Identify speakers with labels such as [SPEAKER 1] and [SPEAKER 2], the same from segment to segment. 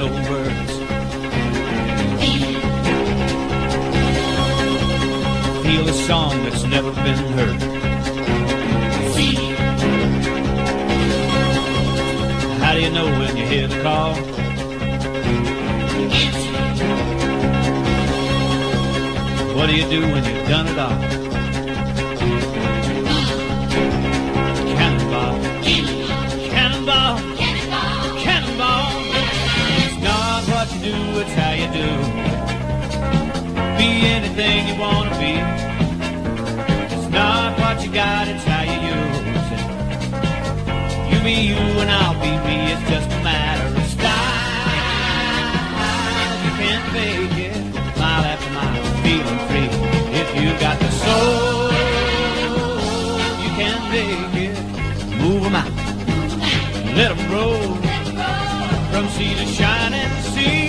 [SPEAKER 1] no words. Feel a song that's never been heard. How do you know when you hear the call? What do you do when you've done it all? Cannonball, cannonball, cannonball. It's not what you do, it's how you do. Be anything you want to be. It's not what you got, it's how you use it. You be you and I'll be me, it's just a matter of style. You can't fake it, mile after mile, feeling free. If you got the soul, you can make it. Move them out, let them roll, from sea to shining sea.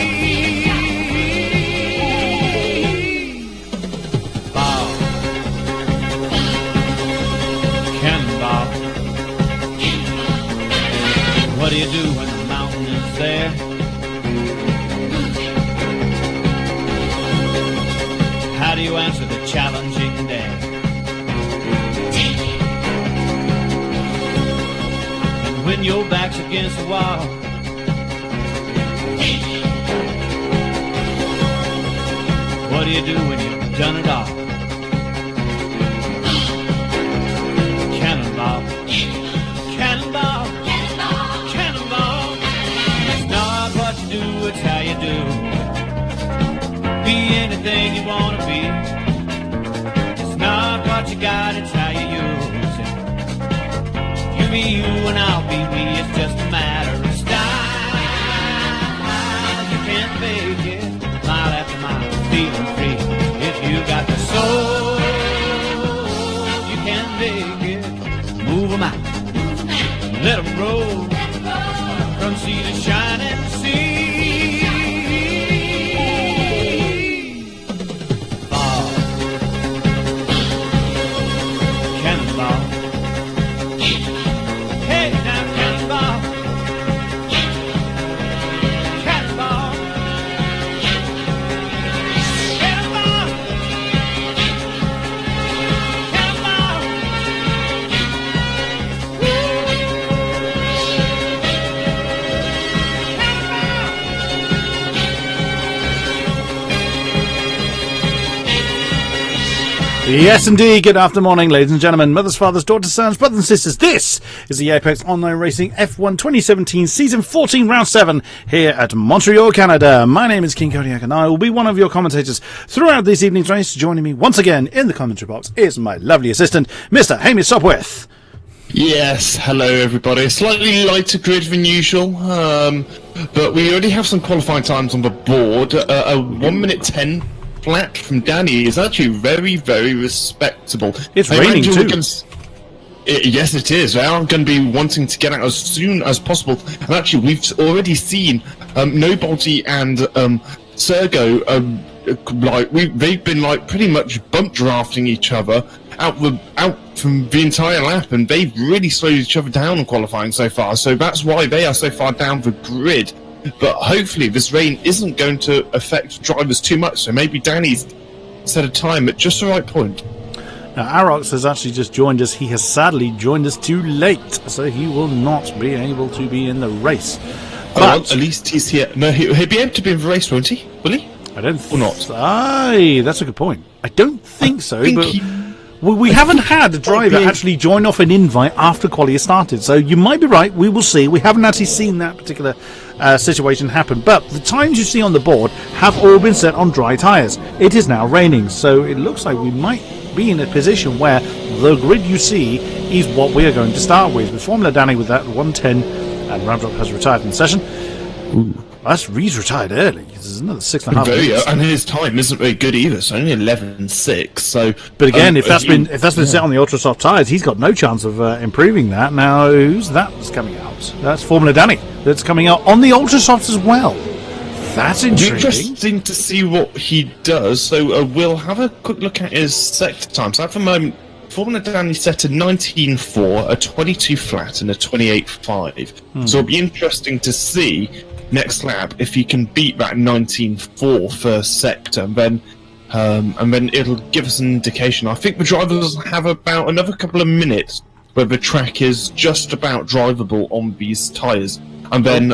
[SPEAKER 1] Ball, cannonball. What do you do when the mountain is there? How do you answer the challenging day? And when your back's against the wall, what do you do when you've done it all? Cannonball, cannonball, cannonball. It's not what you do, it's how you do. Be anything you want to be. It's not what you got, it's how you use it. You be you and I'll be me, it's just a matter of style. You can't fake it, mile after mile, feeling free. If you got the soul, you can make it. Move them out, let them roll, from sea to shining sea.
[SPEAKER 2] Yes, indeed. Good afternoon, morning, ladies and gentlemen, mothers, fathers, daughters, sons, brothers and sisters. This is the Apex Online Racing F1 2017 Season 14, Round 7 here at Montreal, Canada. My name is King-Kodiak and I will be one of your commentators throughout this evening's race. Joining me once again in the commentary box is my lovely assistant, Mr. Hamish Sopwith.
[SPEAKER 3] Yes, hello everybody. A slightly lighter grid than usual, but we already have some qualifying times on the board. A 1 minute 10 flat from Danny is actually very, very respectable.
[SPEAKER 2] It's raining too.
[SPEAKER 3] Yes, it is. I'm going to be wanting to get out as soon as possible. And actually, we've already seen Nobody and Sergo. They've been pretty much bump drafting each other out from the entire lap, and they've really slowed each other down in qualifying so far. So that's why they are so far down the grid. But hopefully this rain isn't going to affect drivers too much, so maybe Danny's set a time at just the right point.
[SPEAKER 2] Now, Arox has actually just joined us. He has sadly joined us too late, so he will not be able to be in the race. But
[SPEAKER 3] at least he's here. No, he'll be able to be in the race, won't he? Will he?
[SPEAKER 2] I don't
[SPEAKER 3] or not.
[SPEAKER 2] Aye, that's a good point. I don't think so, but we haven't had a driver actually join off an invite after quali has started, so you might be right. We will see. We haven't actually seen that particular situation happen, but the times you see on the board have all been set on dry tyres. It is now raining, so it looks like we might be in a position where the grid you see is what we are going to start with Formula Danny with that 110, and Ramdrop has retired from the session. Ooh. He's retired early. There's another 6.5 minutes.
[SPEAKER 3] And his time isn't very good either. It's only 11.6. So,
[SPEAKER 2] but again, if that's been set on the ultra soft tyres, he's got no chance of improving that. Now, who's that's coming out? That's Formula Danny. That's coming out on the ultra softs as well. That's intriguing.
[SPEAKER 3] Interesting to see what he does. So we'll have a quick look at his sector time. So at the moment, Formula Danny set a 19.4, a 22 flat, and a 28.5. So it'll be interesting to see next lap, if he can beat that 19.4 first sector, and then it'll give us an indication. I think the drivers have about another couple of minutes where the track is just about drivable on these tyres, and then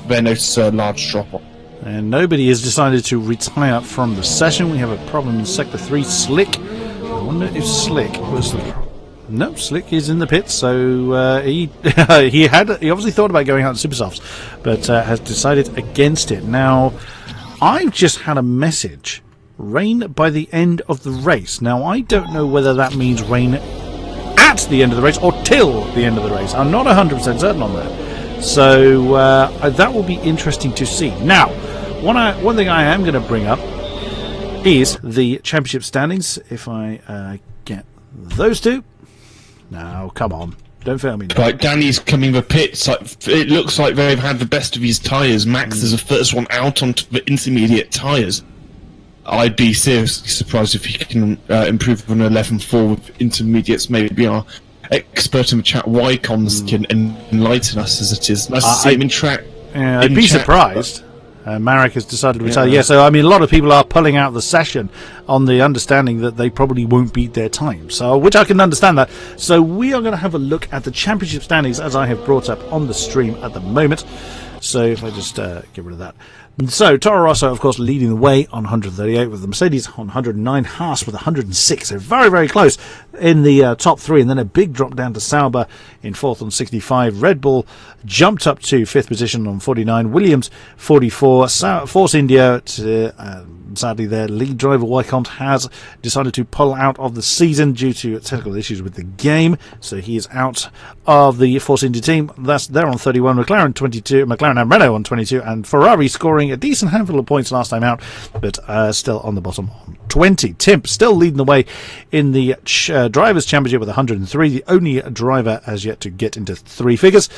[SPEAKER 3] they notice a large drop-off.
[SPEAKER 2] And nobody has decided to retire from the session. We have a problem in Sector 3. Slick. I wonder if Slick was the problem. No, Slick is in the pits, so he obviously thought about going out in Supersofts, but has decided against it. Now, I've just had a message. Rain by the end of the race. Now, I don't know whether that means rain at the end of the race or till the end of the race. I'm not 100% certain on that. So that will be interesting to see. Now, one thing I am going to bring up is the championship standings. If I get those two. Now, come on. Don't fail me now.
[SPEAKER 3] Right, Danny's coming the pits. It looks like they've had the best of his tyres. Max is the first one out onto the intermediate tyres. I'd be seriously surprised if he can improve on 11.4 with intermediates. Maybe our expert in the chat, Wycons, can enlighten us as it is. Nice to see him in track.
[SPEAKER 2] Yeah, I'd be surprised. Marek has decided to retire. Yeah, so I mean, a lot of people are pulling out the session on the understanding that they probably won't beat their time. So, which I can understand that. So we are going to have a look at the championship standings as I have brought up on the stream at the moment. So if I just get rid of that. So Toro Rosso, of course, leading the way on 138 with the Mercedes on 109, Haas with 106. So very, very close in the top three. And then a big drop down to Sauber in fourth on 65. Red Bull jumped up to fifth position on 49. Williams 44. Force India, sadly their lead driver Wycont has decided to pull out of the season due to technical issues with the game. So he is out of the Force India team. They're on 31. McLaren 22. McLaren and Renault on 22. And Ferrari scoring a decent handful of points last time out, but still on the bottom on 20. Timp still leading the way in the Drivers' Championship with 103. The only driver as yet to get into three figures.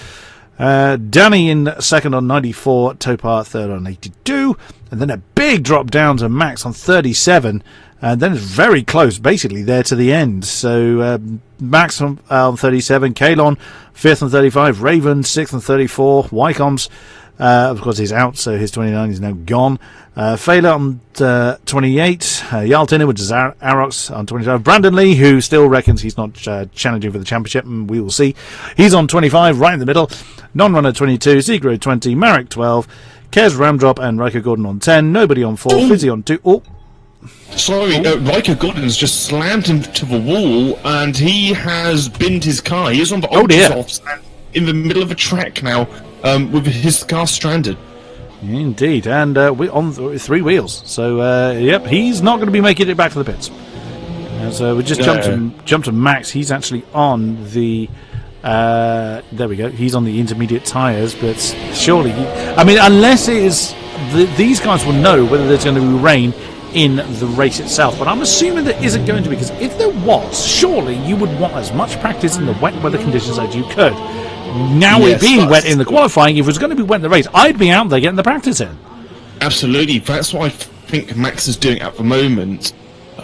[SPEAKER 2] Danny in second on 94. Topar third on 82. And then a big drop down to Max on 37. And then it's very close, basically, there to the end. So Max on 37. Kalon fifth on 35. Raven sixth on 34. Wycombs, of course, he's out, so his 29 is now gone. Failer on 28. Yaltiner, which is Arox, on 25. Brandon Lee, who still reckons he's not challenging for the championship, and we will see. He's on 25, right in the middle. Non-runner 22. Zegro 20. Marek 12. Kez Ramdrop and Riker Gordon on 10. Nobody on 4. Fizzy on 2. Oh.
[SPEAKER 3] Sorry, Riker Gordon's just slammed into the wall, and he has binned his car. He is on the Ultrasofts and in the middle of a track now, with his car stranded.
[SPEAKER 2] Indeed, and we're on three wheels. So, yep, he's not going to be making it back to the pits. So we just jumped to Max. He's actually on the... there we go. He's on the intermediate tyres, but surely... I mean, unless it is... these guys will know whether there's going to be rain in the race itself, but I'm assuming there isn't going to be, because if there was, surely you would want as much practice in the wet weather conditions as you could. Now it being wet in the qualifying, if it was going to be wet in the race, I'd be out there getting the practice in.
[SPEAKER 3] Absolutely, that's what I think Max is doing at the moment.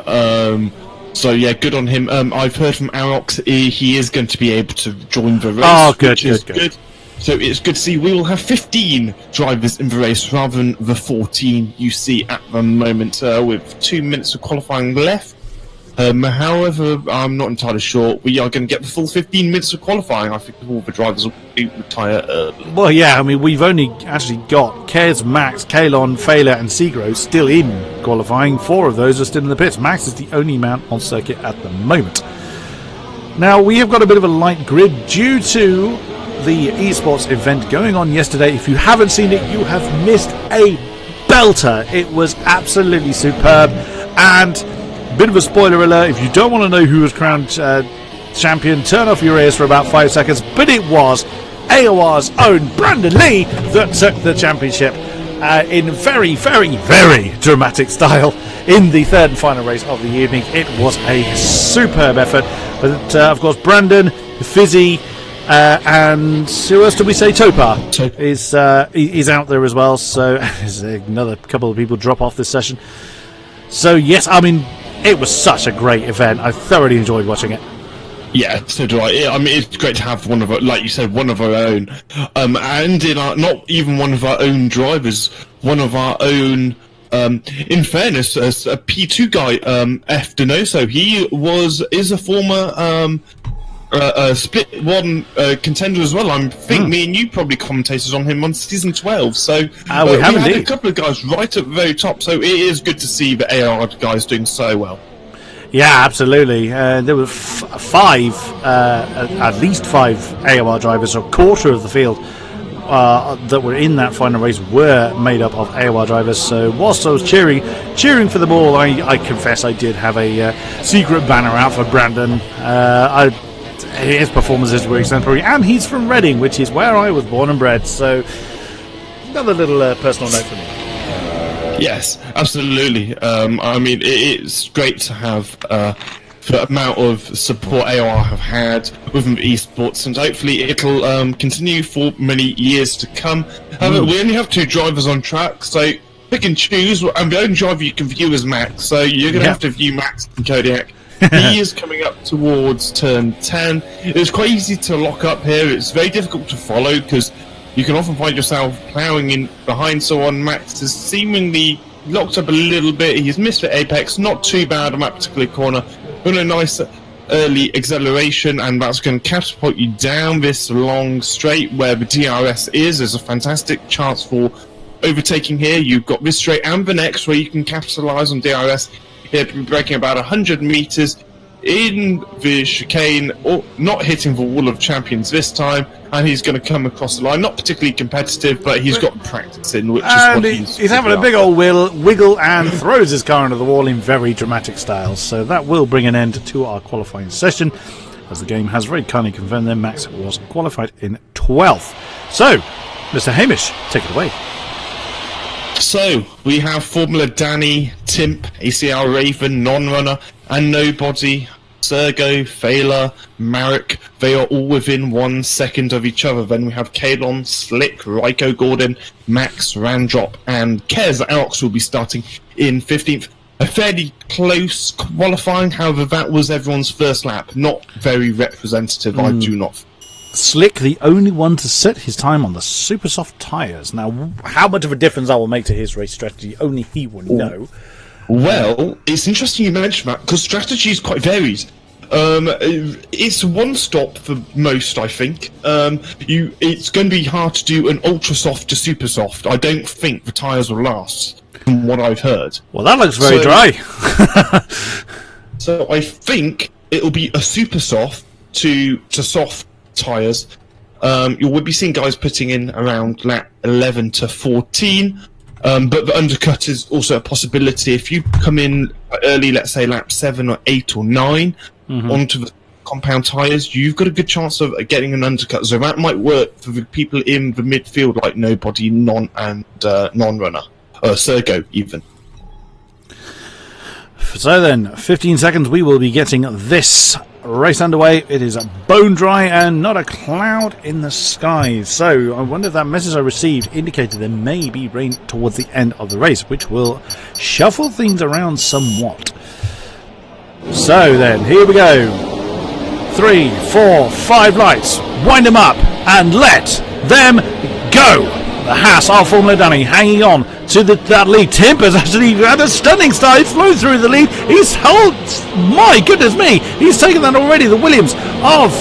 [SPEAKER 3] So yeah, good on him. I've heard from Arox he is going to be able to join the race.
[SPEAKER 2] Oh, good.
[SPEAKER 3] So it's good to see we will have 15 drivers in the race rather than the 14 you see at the moment, with 2 minutes of qualifying left. However, I'm not entirely sure we are going to get the full 15 minutes of qualifying. I think all the drivers will retire early.
[SPEAKER 2] Well, yeah, I mean, we've only actually got Kez, Max, Kalon, Failer and Segro still in qualifying. 4 of those are still in the pits. Max is the only man on circuit at the moment. Now, we have got a bit of a light grid due to the esports event going on yesterday. If you haven't seen it, you have missed a belter. It was absolutely superb. And bit of a spoiler alert, if you don't want to know who was crowned champion, turn off your ears for about 5 seconds. But it was AOR's own Brandon Lee that took the championship in very, very, very dramatic style in the third and final race of the evening. It was a superb effort. But of course, Brandon, Fizzy, and who else did we say? Topar is out there as well. So there's another couple of people drop off this session. So yes, I mean, it was such a great event. I thoroughly enjoyed watching it.
[SPEAKER 3] Yeah, so do I. I mean, it's great to have one of our, like you said, one of our own, and in our, not even one of our own drivers, one of our own. In fairness, a P2 guy, F Donoso, he is a former split one contender as well. I think me and you probably commentated on him on season 12. So we
[SPEAKER 2] have
[SPEAKER 3] had a couple of guys right at the very top. So it is good to see the AR guys doing so well.
[SPEAKER 2] Yeah, absolutely. There were at least five AOR drivers, a quarter of the field that were in that final race were made up of AOR drivers. So whilst I was cheering for them all, I confess I did have a secret banner out for Brandon. His performances were exemplary, and he's from Reading, which is where I was born and bred. So another little personal note for me.
[SPEAKER 3] Yes, absolutely. I mean, it's great to have the amount of support AOR have had within esports, and hopefully it'll continue for many years to come. We only have 2 drivers on track, so pick and choose, and the only driver you can view is Max, so you're going to have to view Max and Kodiak. He is coming up towards turn 10. It's quite easy to lock up here. It's very difficult to follow because you can often find yourself ploughing in behind someone. Max is seemingly locked up a little bit. He's missed the apex, not too bad on that particular corner. Got a nice early acceleration, and that's going to catapult you down this long straight where the DRS is. There's a fantastic chance for overtaking here. You've got this straight and the next where you can capitalise on DRS. Here, breaking about 100 metres in the chicane, or not hitting the wall of champions this time, and he's going to come across the line. Not particularly competitive, but he's got practice in, which is what
[SPEAKER 2] he's having a big old wiggle and throws his car into the wall in very dramatic style. So that will bring an end to our qualifying session, as the game has very kindly confirmed that Max was qualified in 12th. So, Mr. Hamish, take it away.
[SPEAKER 3] So, we have Formula Danny, Timp, ACR Raven, Non-Runner, and Nobody, Sergo, Failer, Marek. They are all within 1 second of each other. Then we have Kalon, Slick, Ryko Gordon, Max, Randrop, and Kez. Alex will be starting in 15th. A fairly close qualifying, however, that was everyone's first lap. Not very representative, I do not.
[SPEAKER 2] Slick, the only one to set his time on the super soft tyres. Now, how much of a difference that will make to his race strategy, only he will know.
[SPEAKER 3] Well, it's interesting you mention that, because strategy is quite varied. It's one stop for most, I think. It's going to be hard to do an ultra soft to super soft. I don't think the tyres will last, from what I've heard.
[SPEAKER 2] Well, that looks very dry.
[SPEAKER 3] So I think it'll be a super soft to soft tyres. You will be seeing guys putting in around lap 11 to 14, but the undercut is also a possibility. If you come in early, let's say lap 7 or 8 or 9 onto the compound tyres, you've got a good chance of getting an undercut. So that might work for the people in the midfield like Nobody, Non-Runner, Sergo even.
[SPEAKER 2] So then, 15 seconds, we will be getting this race underway. It is bone dry and not a cloud in the sky. So I wonder if that message I received indicated there may be rain towards the end of the race, which will shuffle things around somewhat. So then, here we go. 3, 4, 5 lights. Wind them up and let them go. The Haas of Formula Danny hanging on to that lead. Timp has actually had a stunning start. He's flown through the lead. My goodness me, he's taken that already. The Williams of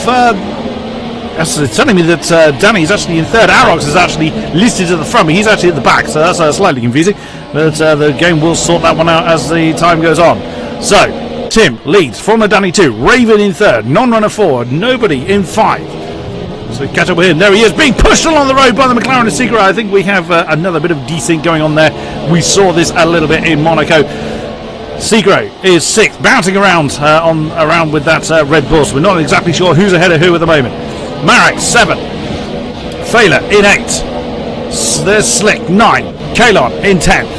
[SPEAKER 2] it's telling me that Danny's actually in third. Arox is actually listed at the front, but he's actually at the back, so that's slightly confusing. But the game will sort that one out as the time goes on. So Timp leads. Formula Danny 2, Raven in third, Non-Runner 4, Nobody in 5. So catch up with him. There he is, being pushed along the road by the McLaren and Secret. I think we have another bit of desync going on there. We saw this a little bit in Monaco. Secret is 6th, bouncing around with that Red Bull. So we're not exactly sure who's ahead of who at the moment. Marek 7, Failer in 8. There's Slick 9, Kalon in 10th,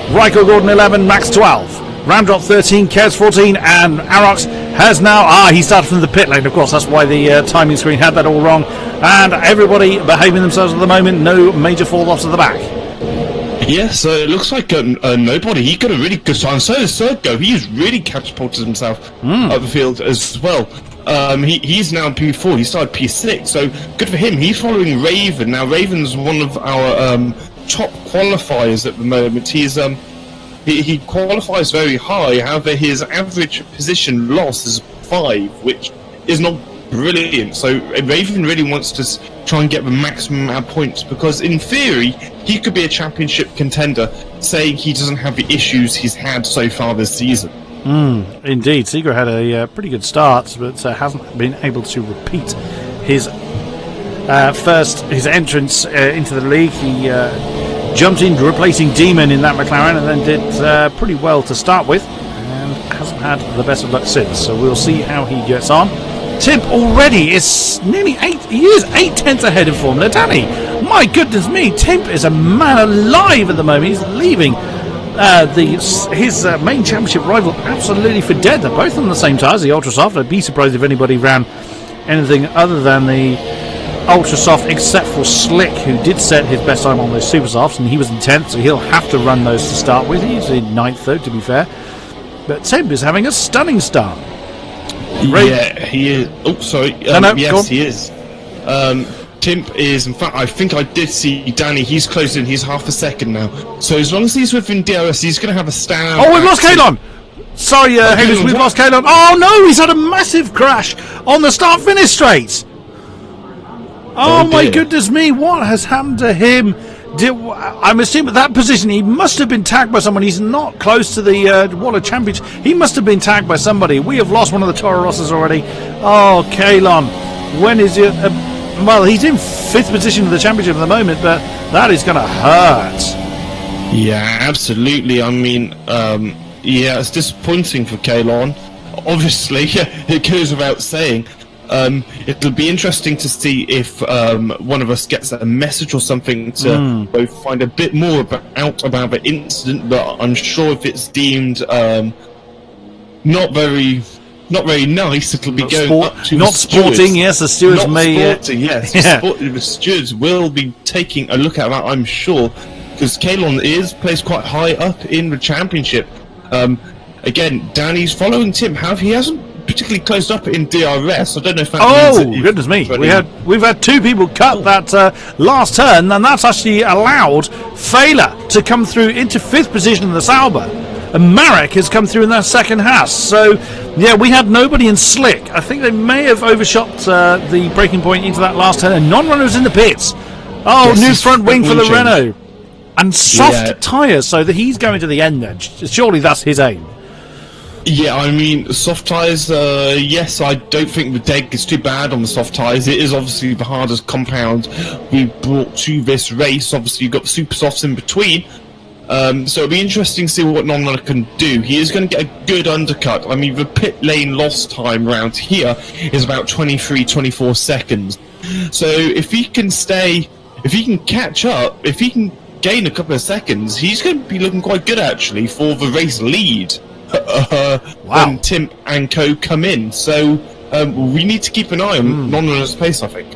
[SPEAKER 2] Ryko Gordon 11, Max 12. Randrop 13, Kez 14, and Arox has now... he started from the pit lane, of course. That's why the timing screen had that all wrong. And everybody behaving themselves at the moment. No major fall-offs at the back.
[SPEAKER 3] Yeah, so it looks like Nobody. He got a really good time. So is Sergo. He's really catapulted himself up the field as well. he's now P4. He started P6, so good for him. He's following Raven now. Raven's one of our top qualifiers at the moment. He qualifies very high. However, his average position loss is 5, which is not brilliant. So Raven really wants to try and get the maximum amount of points, because in theory he could be a championship contender, saying he doesn't have the issues he's had so far this season.
[SPEAKER 2] Indeed, Seager had a pretty good start, but hasn't been able to repeat his entrance into the league. He jumped in replacing Demon in that McLaren, and then did pretty well to start with, and hasn't had the best of luck since. So we'll see how he gets on. Timp already is nearly 8 tenths ahead in Formula Danny. My goodness me, Timp is a man alive at the moment. He's leaving his main championship rival absolutely for dead. They're both on the same tyres, the Ultra Soft. I'd be surprised if anybody ran anything other than the Ultra Soft, except for Slick, who did set his best time on those Super Softs, and he was in 10th, so he'll have to run those to start with. He's in 9th though, to be fair. But Timp is having a stunning start.
[SPEAKER 3] Yeah, he is. Oh, sorry. Yes, he is. Timp is, in fact, I think I did see Danny. He's closed in. He's half a second now. So as long as he's within DRS, he's going to have a stand.
[SPEAKER 2] Oh, we've lost Kalon! Sorry, Hamish, we've lost Kalon. Oh, no, he's had a massive crash on the start-finish straight. Oh my goodness me, what has happened to him? I'm assuming at that position he must have been tagged by someone. He's not close to the Water Championship. He must have been tagged by somebody. We have lost one of the Toro Rosses already. Oh, Kalon, when is it? Well, he's in 5th position of the championship at the moment, but that is going to hurt.
[SPEAKER 3] Yeah, absolutely. I mean, yeah, it's disappointing for Kalon. Obviously, it goes without saying. It'll be interesting to see if one of us gets a message or something to both find a bit more about the incident. But I'm sure if it's deemed not very nice, it'll be going up to
[SPEAKER 2] not sporting. Yes, the stewards may.
[SPEAKER 3] Sporting, yes, the stewards will be taking a look at that, I'm sure, because Kalon plays quite high up in the championship. Again, Danny's following Tim. He hasn't particularly closed up in DRS. I don't know if that means
[SPEAKER 2] goodness me, we've had 2 people cut that last turn, and that's actually allowed Failer to come through into 5th position in the Sauber, and Marek has come through in that second Haas. So yeah, we had nobody in Slick. I think they may have overshot the braking point into that last turn, and non-runners in the pits. New front wing for the Renault, and soft tyres, so that he's going to the end then. Surely that's his aim.
[SPEAKER 3] Yeah, I mean, soft tyres, yes, I don't think the deg is too bad on the soft tyres. It is obviously the hardest compound we brought to this race. Obviously, you've got the super softs in between. So it'll be interesting to see what Non-Runner can do. He is going to get a good undercut. I mean, the pit lane loss time around here is about 23-24 seconds. So if he can catch up, if he can gain a couple of seconds, he's going to be looking quite good, actually, for the race lead. When Tim and Co come in, so we need to keep an eye on Non-Runner's pace, I think.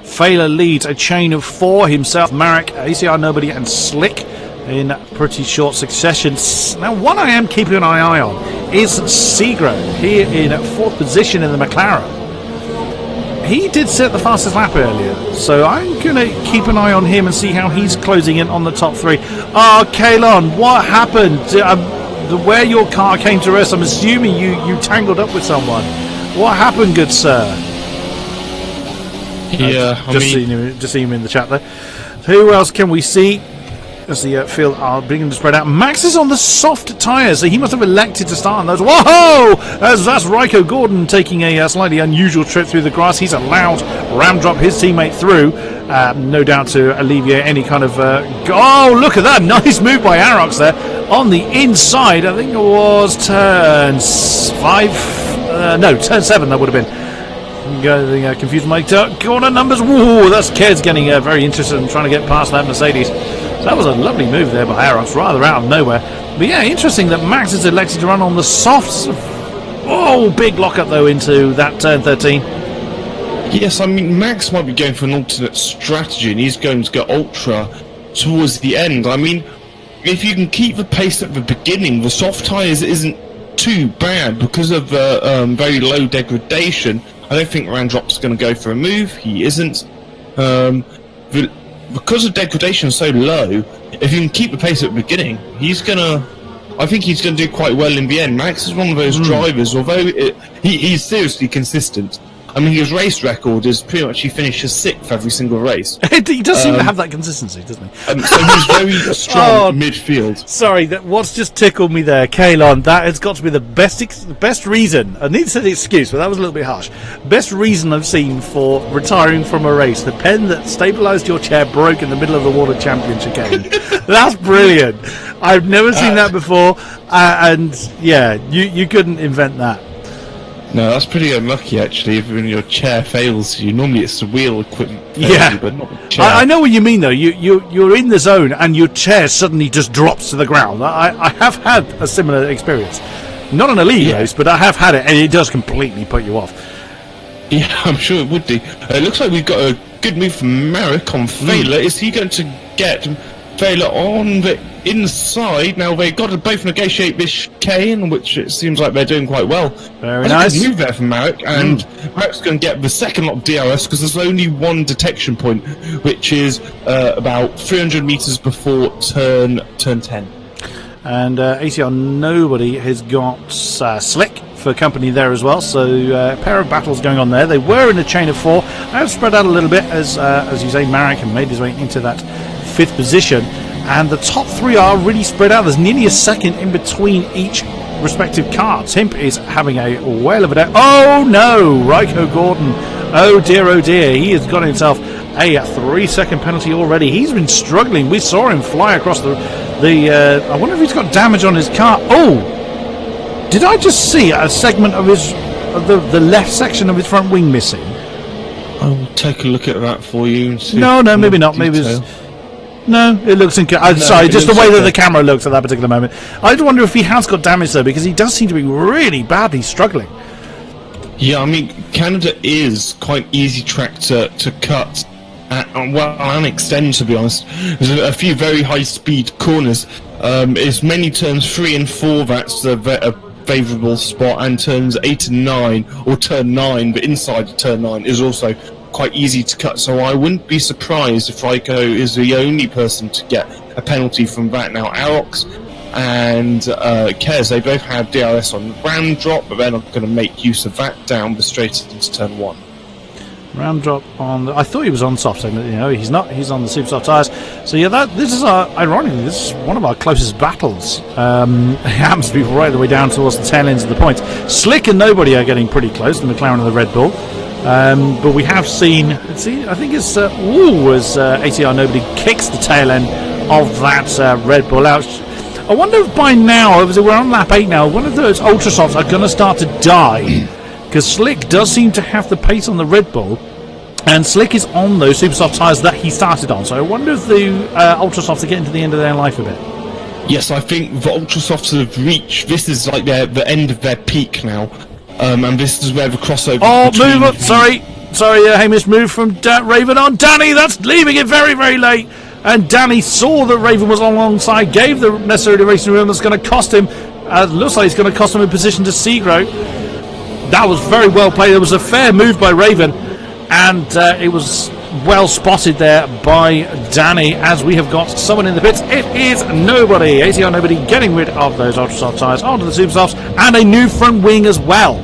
[SPEAKER 2] Failer leads a chain of 4, himself, Marek, ACR Nobody and Slick in pretty short succession. Now, one I am keeping an eye on is Segro, here in 4th position in the McLaren. He did set the fastest lap earlier, so I'm going to keep an eye on him and see how he's closing in on the top 3. Kalon, what happened? Where your car came to rest, I'm assuming you tangled up with someone. What happened, good sir?
[SPEAKER 3] Yeah,
[SPEAKER 2] just seeing him in the chat there. Who else can we see? As the field are beginning to spread out. Max is on the soft tyres, so he must have elected to start on those. Whoa! That's Ryko Gordon taking a slightly unusual trip through the grass. He's allowed ram drop his teammate through, no doubt to alleviate any kind of... oh, look at that! Nice move by Arox there. On the inside, I think it was turn 5... no, turn 7 that would have been. Confused my corner numbers. Whoa, that's Kez getting very interested in trying to get past that Mercedes. That was a lovely move there by Arox, rather out of nowhere. But yeah, interesting that Max has elected to run on the softs. Oh, big lockup though into that turn 13.
[SPEAKER 3] Yes, I mean, Max might be going for an alternate strategy, and he's going to go ultra towards the end. I mean, if you can keep the pace at the beginning, the soft tyres isn't too bad because of very low degradation. I don't think Randrop's going to go for a move. He isn't. Because of degradation so low, if you can keep the pace at the beginning, I think he's going to do quite well in the end. Max is one of those drivers, although he's seriously consistent. I mean, his race record is pretty much he finishes 6th every single race.
[SPEAKER 2] He does seem to have that consistency, doesn't he?
[SPEAKER 3] So he's very strong midfield.
[SPEAKER 2] Sorry, what's just tickled me there, Kalon, that has got to be the best reason. I need to say the excuse, but that was a little bit harsh. Best reason I've seen for retiring from a race. The pen that stabilised your chair broke in the middle of the World Championship game. That's brilliant. I've never seen that before, and yeah, you couldn't invent that.
[SPEAKER 3] No, that's pretty unlucky actually. If your chair fails you, normally it's the wheel equipment.
[SPEAKER 2] Yeah,
[SPEAKER 3] but not the chair.
[SPEAKER 2] I know what you mean though. You're in the zone and your chair suddenly just drops to the ground. I have had a similar experience, not on a league race, but I have had it, and it does completely put you off.
[SPEAKER 3] Yeah, I'm sure it would do. It looks like we've got a good move from Marek on Failer. Is he going to get Failer on the inside? Now they've got to both negotiate this chicane, which it seems like they're doing quite well.
[SPEAKER 2] Very nice.
[SPEAKER 3] Good move there from Marek, and Marek's going to get the second lot of DRS because there's only one detection point, which is about 300 metres before turn 10.
[SPEAKER 2] And ACR Nobody has got Slick for company there as well, so a pair of battles going on there. They were in a chain of 4. I've spread out a little bit as you say. Marek made his way into that 5th position, and the top 3 are really spread out. There's nearly a second in between each respective car. Timp is having a whale of a day. Oh no, Raiko Gordon, oh dear, he has got himself a 3-second penalty already. He's been struggling. We saw him fly across the I wonder if he's got damage on his car. Oh, did I just see a segment of the left section of his front wing missing?
[SPEAKER 3] I'll take a look at that for you and see.
[SPEAKER 2] No, maybe not. Maybe it's... No, it looks sorry, just the way that the camera looks at that particular moment. I wonder if he has got damage though, because he does seem to be really badly struggling.
[SPEAKER 3] Yeah, I mean, Canada is quite easy track to cut and extend, to be honest. There's a few very high-speed corners. It's many turns 3 and 4 that's a favourable spot, and turns 8 and 9, or turn 9, but inside turn 9 is also quite easy to cut, so I wouldn't be surprised if Raiko is the only person to get a penalty from that. Now Arox and Kez, they both have DRS on round drop, but they're not going to make use of that down the straight into turn 1.
[SPEAKER 2] Round drop on I thought he was on soft, he's not. He's on the super soft tyres. So yeah, this is ironically, this is one of our closest battles. It happens to be right the way down towards the tail ends of the points. Slick and Nobody are getting pretty close, the McLaren and the Red Bull. But we have seen, I think it's as ATR Nobody kicks the tail end of that Red Bull out. I wonder if by now, we're on lap 8 now, one of those Ultra Softs are going to start to die, because Slick does seem to have the pace on the Red Bull, and Slick is on those super soft tyres that he started on. So I wonder if the Ultra Softs are getting to the end of their life a bit.
[SPEAKER 3] Yes, I think the Ultra Softs have reached, this is like the end of their peak now. And this is where the crossover.
[SPEAKER 2] Oh, move up! Sorry, Hamish, move from Raven on Danny. That's leaving it very, very late. And Danny saw that Raven was alongside, gave the necessary racing room. That's going to cost him. Looks like it's going to cost him a position to Segro. That was very well played. It was a fair move by Raven, and it was well spotted there by Danny. As we have got someone in the pits, it is Nobody. ACR Nobody getting rid of those Ultra Soft tyres onto the super softs, and a new front wing as well.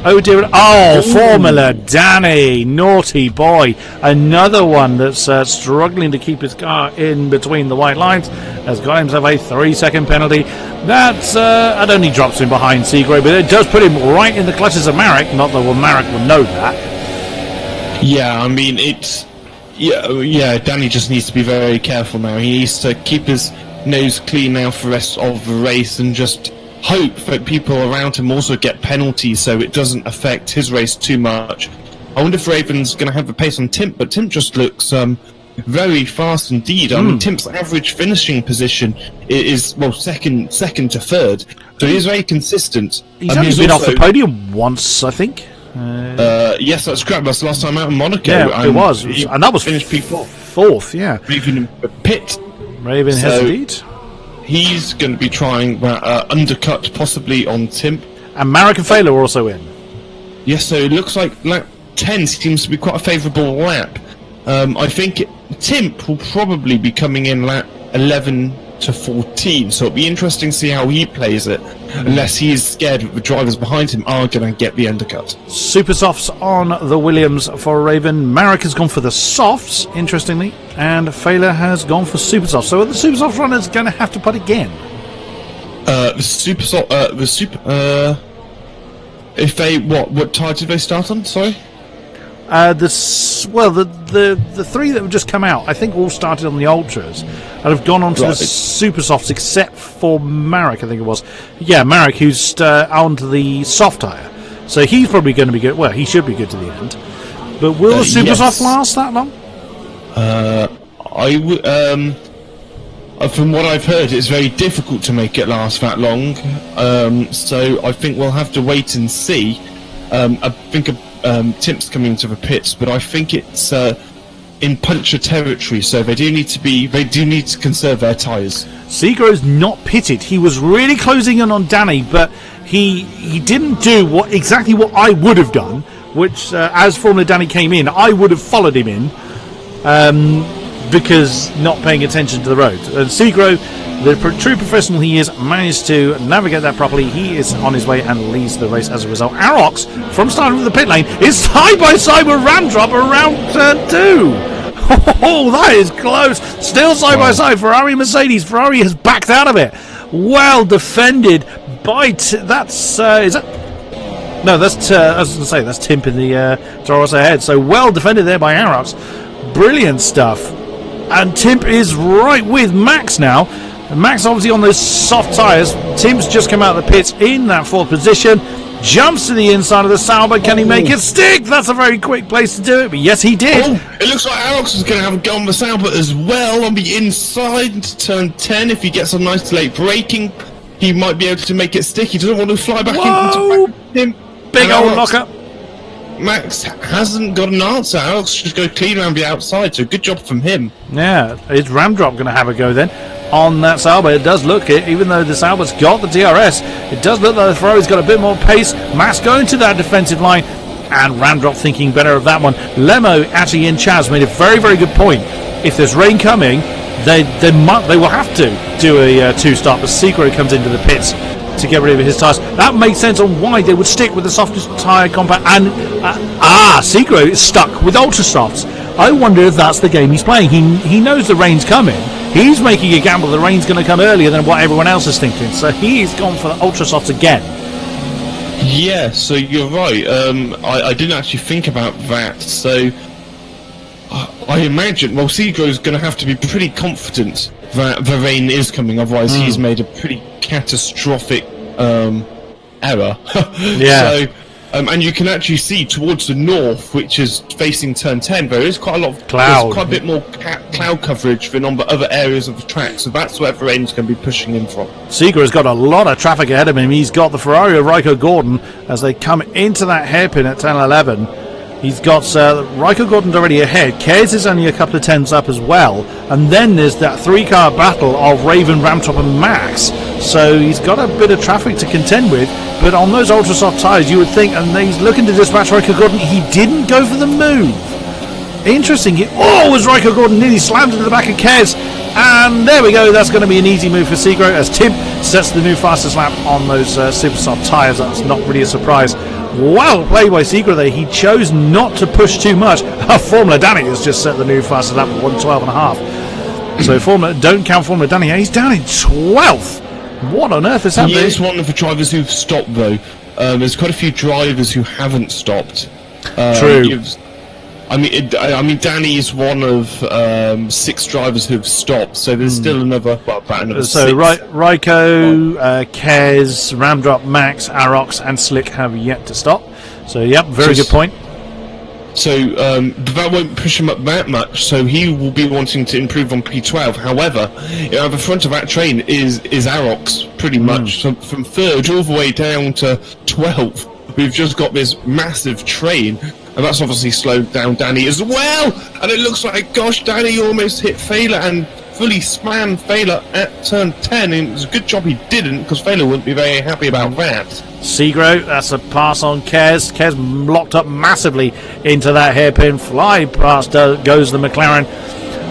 [SPEAKER 2] Oh dear! Oh, Formula Danny, naughty boy! Another one that's struggling to keep his car in between the white lines has got himself a 3-second penalty. That only drops him behind Segro, but it does put him right in the clutches of Marek. Not that Marek will know that.
[SPEAKER 3] Yeah, I mean it's yeah. Danny just needs to be very careful now. He needs to keep his nose clean now for the rest of the race, and just hope that people around him also get penalties so it doesn't affect his race too much. I wonder if Raven's going to have the pace on Timp, but Timp just looks very fast indeed. I mean, Timp's average finishing position is second to third, so he is very consistent.
[SPEAKER 2] He's only been off the podium once, I think.
[SPEAKER 3] Yes, that's correct. That's the last time out in Monaco.
[SPEAKER 2] Yeah, it was, and that was
[SPEAKER 3] finished P4.
[SPEAKER 2] Fourth, yeah.
[SPEAKER 3] Raven in the pit.
[SPEAKER 2] Raven has indeed.
[SPEAKER 3] he's going to be trying undercut, possibly on Timp.
[SPEAKER 2] And Marek and Failer are also in.
[SPEAKER 3] Yes, so it looks like lap 10 seems to be quite a favourable lap. I think Timp will probably be coming in lap 11 to 14, so it'll be interesting to see how he plays it, unless he's scared that the drivers behind him are going to get the undercut.
[SPEAKER 2] Super softs on the Williams for Raven. Marek has gone for the softs, interestingly, and Failer has gone for super softs. So are the super soft runners going to have to putt again?
[SPEAKER 3] If they what tire did they start on? Sorry.
[SPEAKER 2] The three that have just come out, I think, all started on the ultras and have gone on to the super softs, except for Marek, I think it was. Yeah, Marek, who's onto the soft tire, so he's probably going to be good. Well, he should be good to the end. But will the super soft last that long?
[SPEAKER 3] From what I've heard, it's very difficult to make it last that long. So I think we'll have to wait and see. I think Timp's coming into the pits, but I think it's in puncture territory, so they do need to conserve their tyres.
[SPEAKER 2] Seagro's not pitted. He was really closing in on Danny, but he didn't do exactly what I would have done, which as Formula Danny came in, I would have followed him in, because not paying attention to the road. And Segro, the true professional he is, managed to navigate that properly. He is on his way and leads the race as a result. Arox, from starting with the pit lane, is side by side with Ramdrop around turn 2. Oh, that is close. Still side by side. Ferrari, Mercedes. Ferrari has backed out of it. Well defended by that's is that? No, that's I was going to say that's Timp in the Toros ahead. So well defended there by Arox. Brilliant stuff. And Timp is right with Max now. And Max obviously on those soft tyres. Timp's just come out of the pits in that 4th position. Jumps to the inside of the Sauber. Can he make it stick? That's a very quick place to do it. But yes, he did.
[SPEAKER 3] Oh, it looks like Alex is going to have a go on the Sauber as well on the inside into turn 10. If he gets some nice late braking, he might be able to make it stick. He doesn't want to fly back into him.
[SPEAKER 2] Big old lockup.
[SPEAKER 3] Max hasn't got an answer. Alex just go clean around the outside, so good job from him.
[SPEAKER 2] Yeah, is Ramdrop going to have a go then on that Sauber? It does look it, even though the Sauber's got the DRS, it does look like the Ferrari's got a bit more pace. Max going to that defensive line, and Ramdrop thinking better of that one. Lemo actually in Chaz made a very, very good point. If there's rain coming, they will have to do a 2-stop, but Segro comes into the pits to get rid of his tyres. That makes sense on why they would stick with the softest tyre compact. And Segro is stuck with ultra softs. I wonder if that's the game he's playing. He knows the rain's coming. He's making a gamble the rain's going to come earlier than what everyone else is thinking. So he's gone for the ultra softs again.
[SPEAKER 3] Yeah, so you're right. I didn't actually think about that. So I imagine, well, Seagro's going to have to be pretty confident that the rain is coming, otherwise he's made a pretty catastrophic error.
[SPEAKER 2] Yeah.
[SPEAKER 3] So, and you can actually see towards the north, which is facing turn 10, there is quite a lot of
[SPEAKER 2] cloud.
[SPEAKER 3] There's quite a bit more cloud coverage than on the other areas of the track, so that's where the rain's going to be pushing in from.
[SPEAKER 2] Seager's got a lot of traffic ahead of him. He's got the Ferrari of Raikko Gordon as they come into that hairpin at 10-11. He's got Raikko Gordon's already ahead. Kez is only a couple of tenths up as well. And then there's that 3-car battle of Raven, Ramtop and Max. So he's got a bit of traffic to contend with. But on those ultra soft tyres, you would think, and he's looking to dispatch Raikko Gordon, he didn't go for the move. Interesting. Was Raikko Gordon nearly slammed into the back of Kez. And there we go. That's going to be an easy move for Segro as Tim sets the new fastest lap on those super soft tyres. That's not really a surprise. Well played by Segro there. He chose not to push too much. Formula Danny has just set the new fastest lap at 1:12.5. So don't count Formula Danny. He's down in 12th. What on earth is happening?
[SPEAKER 3] He is one of the drivers who've stopped though. There's quite a few drivers who haven't stopped.
[SPEAKER 2] True.
[SPEAKER 3] I mean, Danny is one of 6 drivers who've stopped, so there's still about another 6.
[SPEAKER 2] So Raikko, Kez, Ramdrop, Max, Arox, and Slick have yet to stop. So yep, very good point.
[SPEAKER 3] So that won't push him up that much. So he will be wanting to improve on P12. However, the front of that train is Arox pretty much. So from 3rd all the way down to 12th, we've just got this massive train. And that's obviously slowed down Danny as well. And it looks like, gosh, Danny almost hit Failer. And fully slammed Failer at turn 10, and it was a good job he didn't, because Failer wouldn't be very happy about that.
[SPEAKER 2] Segro, that's a pass on Kez. Kez locked up massively into that hairpin. Fly past goes the McLaren.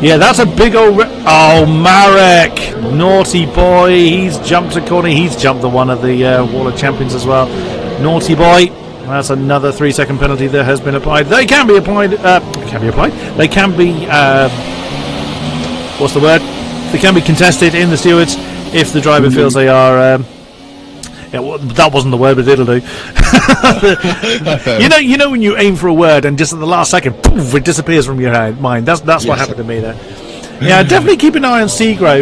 [SPEAKER 2] Yeah, that's a big old... Oh, Marek! Naughty boy. He's jumped a corner. He's jumped the one of the Wall of Champions as well. Naughty boy. That's another 3-second penalty that has been applied. They can be applied... They can be... what's the word? They can be contested in the stewards if the driver feels they are... yeah, well, that wasn't the word, but it'll do. you know when you aim for a word and just at the last second, poof, it disappears from your mind. That's what happened to me there. Yeah, definitely keep an eye on Segro.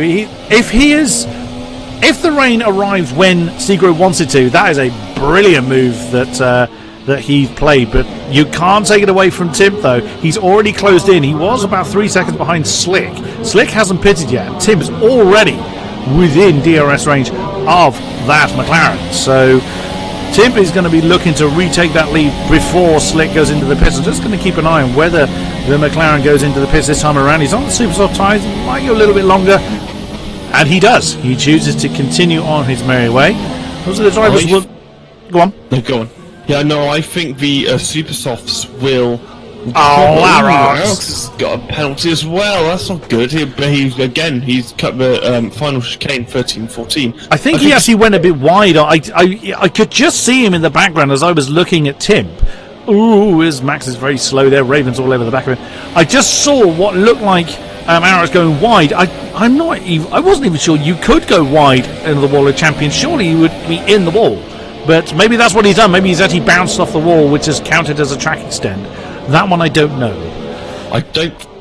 [SPEAKER 2] If the rain arrives when Segro wants it to, that is a brilliant move that he played. But you can't take it away from Tim, though. He's already closed in. He was about 3 seconds behind Slick. Slick hasn't pitted yet. Tim is already within DRS range of that McLaren. So Tim is going to be looking to retake that lead before Slick goes into the pits. I'm just going to keep an eye on whether the McLaren goes into the pits this time around. He's on the super soft tyres, might go a little bit longer, and he does. He chooses to continue on his merry way. Those are the drivers. Go on.
[SPEAKER 3] No, go on. Yeah, no, I think the super softs will.
[SPEAKER 2] Alex
[SPEAKER 3] has got a penalty as well. That's not good. He's cut the final chicane 13-14.
[SPEAKER 2] I think he actually went a bit wide. I could just see him in the background as I was looking at Tim. Ooh, Max is very slow there. Raven's all over the back of him. I just saw what looked like Alex going wide. I wasn't even sure you could go wide in the Wall of Champions. Surely you would be in the wall. But maybe that's what he's done. Maybe he's actually bounced off the wall, which is counted as a track extend. That one I don't know.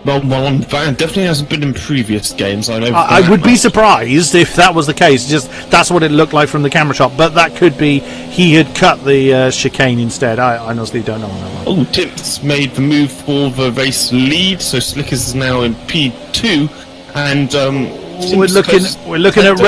[SPEAKER 3] Well, Van definitely hasn't been in previous games. I know.
[SPEAKER 2] I would be surprised if that was the case. Just that's what it looked like from the camera shot. But that could be he had cut the chicane instead. I honestly don't know on that one.
[SPEAKER 3] Oh, Tim's made the move for the race lead, so Slick is now in P2, and
[SPEAKER 2] we're looking at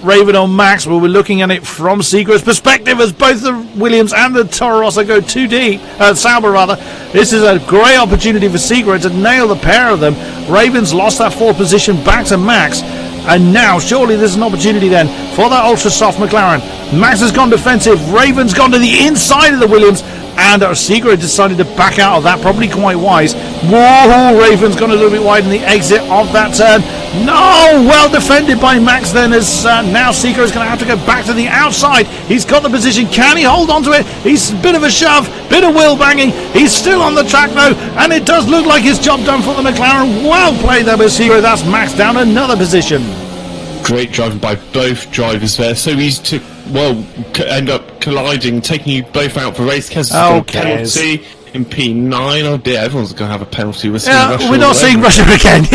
[SPEAKER 2] Raven on Max, but we're looking at it from Segro's perspective as both the Williams and the Toro Rosso go too deep. Sauber rather. This is a great opportunity for Segro to nail the pair of them. Raven's lost that 4th position back to Max, and now surely there's an opportunity then for that ultra soft McLaren. Max has gone defensive. Raven's gone to the inside of the Williams. And Segro decided to back out of that, probably quite wise. Whoa, Raven's gone a little bit wide in the exit of that turn. No, well defended by Max then, as now Segro's going to have to go back to the outside. He's got the position. Can he hold on to it? He's a bit of a shove, bit of wheel banging. He's still on the track though, and it does look like his job done for the McLaren. Well played there by Segro. That's Max down another position.
[SPEAKER 3] Great driving by both drivers there. So he's to end up colliding, taking you both out for race. Kez has got a penalty in P9. Oh dear, everyone's going to have a penalty. We're
[SPEAKER 2] not seeing Russia again.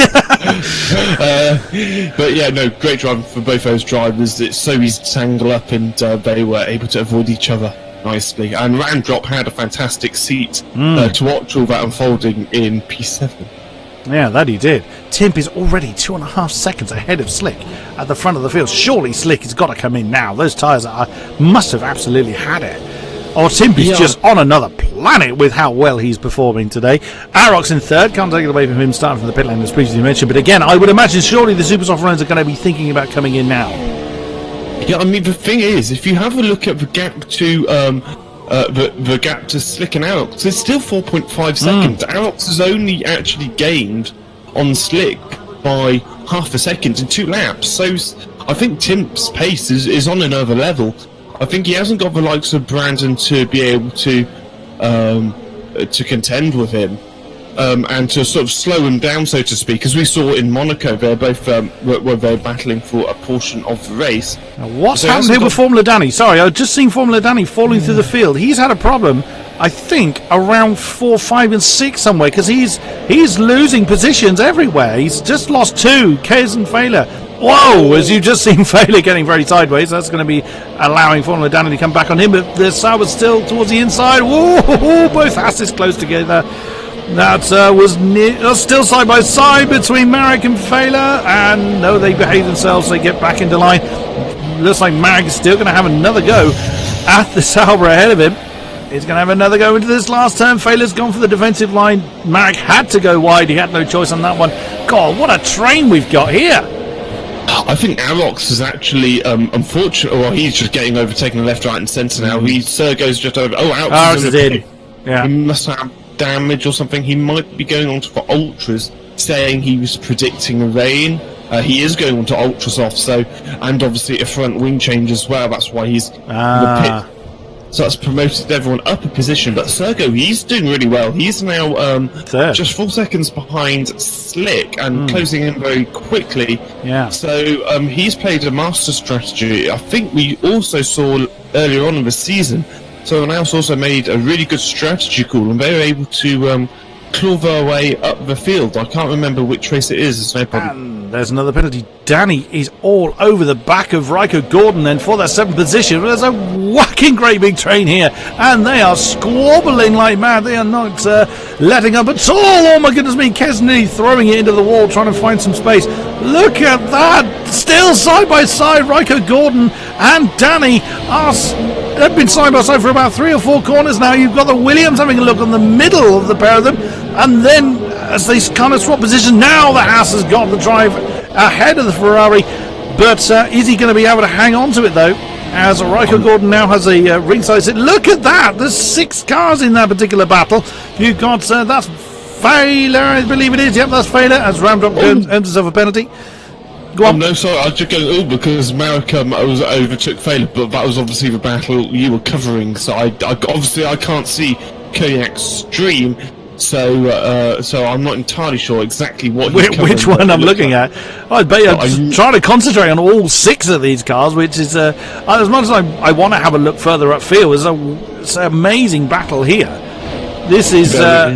[SPEAKER 3] But yeah, no, great driving for both those drivers. It's so easy to tangle up, and they were able to avoid each other nicely. And Randrop had a fantastic seat to watch all that unfolding in P7.
[SPEAKER 2] Yeah, that he did. Timp is already 2.5 seconds ahead of Slick at the front of the field. Surely Slick has got to come in now. Those tyres must have absolutely had it. Or Timp is just on another planet with how well he's performing today. Arrox in 3rd. Can't take it away from him starting from the pit lane as previously mentioned. But again, I would imagine surely the Super Soft runners are going to be thinking about coming in now.
[SPEAKER 3] Yeah, I mean, the thing is, if you have a look at the gap to... the gap to Slick and Alex, it's still 4.5 seconds. Alex has only actually gained on Slick by half a second in 2 laps. So I think Tim's pace is on another level. I think he hasn't got the likes of Brandon to be able to contend with him. And to sort of slow him down, so to speak, as we saw in Monaco. They're both were battling for a portion of the race.
[SPEAKER 2] Now, what's happened here with Formula Danny? Sorry, I've just seen Formula Danny falling through the field. He's had a problem, I think, around 4, 5 and 6 somewhere, because he's losing positions everywhere. He's just lost 2, Kez and Failer. Whoa, as you've just seen Failer getting very sideways. That's going to be allowing Formula Danny to come back on him, but the Sauber's still towards the inside. Whoa, both asses close together. That was still side by side between Marek and Failer, and no, they behave themselves. They get back into line. Looks like Marek is still going to have another go at the Sauber ahead of him. He's going to have another go into this last turn. Failer's gone for the defensive line. Marek had to go wide. He had no choice on that one. God, what a train we've got here.
[SPEAKER 3] I think Arox is actually unfortunate. Well, he's just getting overtaken left, right, and centre now. Sergo's just over. Oh,
[SPEAKER 2] Arox is in. Yeah.
[SPEAKER 3] He must have damage or something. He might be going on for ultras, saying he was predicting rain. He is going on to ultra soft, so, and obviously a front wing change as well. That's why he's in the pit. So that's promoted everyone up a position. But Sergo, he's doing really well. He's now just 4 seconds behind Slick and closing in very quickly.
[SPEAKER 2] Yeah.
[SPEAKER 3] So he's played a master strategy. I think we also saw earlier on in the season, someone else also made a really good strategy call, and they were able to claw their way up the field. I can't remember which race it is. It's no problem.
[SPEAKER 2] And there's another penalty. Danny is all over the back of Rico Gordon then for that 7th position. There's a whacking great big train here, and they are squabbling like mad. They are not letting up at all. Oh my goodness me, Kesney throwing it into the wall, trying to find some space. Look at that, still side by side. Rico Gordon and Danny they've been side by side for about 3 or 4 corners now. You've got the Williams having a look on the middle of the pair of them, and then as they kind of swap position, now the Haas has got the drive ahead of the Ferrari, but is he going to be able to hang on to it though, as Rico Gordon now has a ringside sit. Look at that, there's 6 cars in that particular battle. You've got that's Failer, I believe it is. Yep, that's Failer, as Ramdrop earns himself a penalty. Go on.
[SPEAKER 3] No, sorry, I was just going because Marek overtook Failer, but that was obviously the battle you were covering, so I can't see Kodiak's stream. So I'm not entirely sure exactly
[SPEAKER 2] which one I'm looking at. I bet I'm trying to concentrate on all 6 of these cars, which is as much as I want to have a look further upfield. It's an amazing battle here. This is I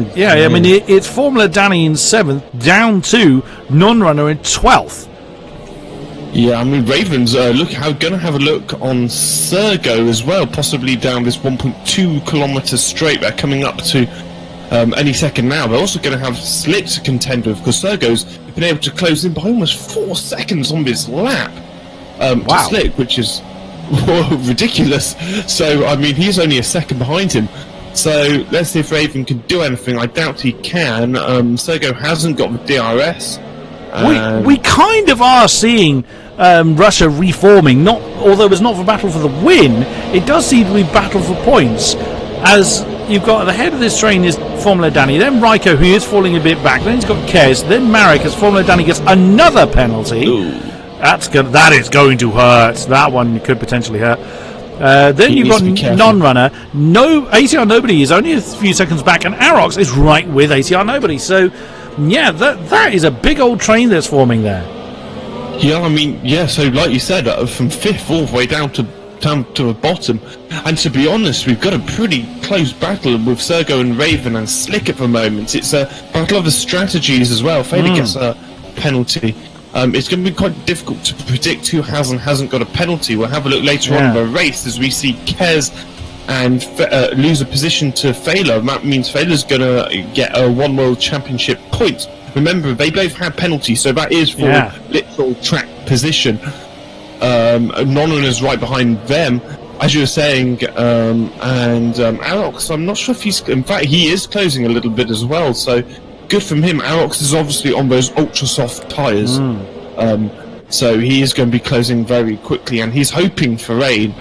[SPEAKER 2] mean it's Formula Danny in 7th, down to Non-Runner in 12th.
[SPEAKER 3] Yeah, I mean Ravens going to have a look on Sergo as well, possibly down this 1.2 kilometre straight. They're coming up to any second now. They're also going to have Slick to contend with, because Sergo's been able to close in by almost 4 seconds on this lap to Slick, which is ridiculous. So, I mean, he's only a second behind him. So, let's see if Raven can do anything. I doubt he can. Sergo hasn't got the DRS.
[SPEAKER 2] We kind of are seeing Russia reforming, although it's not for battle for the win, it does seem to be battle for points, as you've got at the head of this train is Formula Danny, then Rico, who is falling a bit back, then he's got Kez, then Marek, as Formula Danny gets another penalty.
[SPEAKER 3] Ooh.
[SPEAKER 2] That is going to hurt. That one could potentially hurt. Then you've got Non-Runner. ACR Nobody is only a few seconds back, and Arox is right with ACR Nobody. So, yeah, that is a big old train that's forming there.
[SPEAKER 3] Yeah, I mean, so like you said, from 5th all the way down to the bottom, and to be honest, we've got a pretty close battle with Sergo and Raven and Slick at the moment. It's a battle of the strategies as well. Failer gets a penalty. It's going to be quite difficult to predict who has and hasn't got a penalty. We'll have a look later on in the race as we see Kez and lose a position to Failer. That means Failer's going to get a One World Championship point. Remember, they both had penalties, so that is for literal track position. Non-runner's right behind them, as you were saying, and Arox, I'm not sure if in fact he is closing a little bit as well, so good from him. Arox is obviously on those ultra soft tyres, so he is going to be closing very quickly, and he's hoping for rain.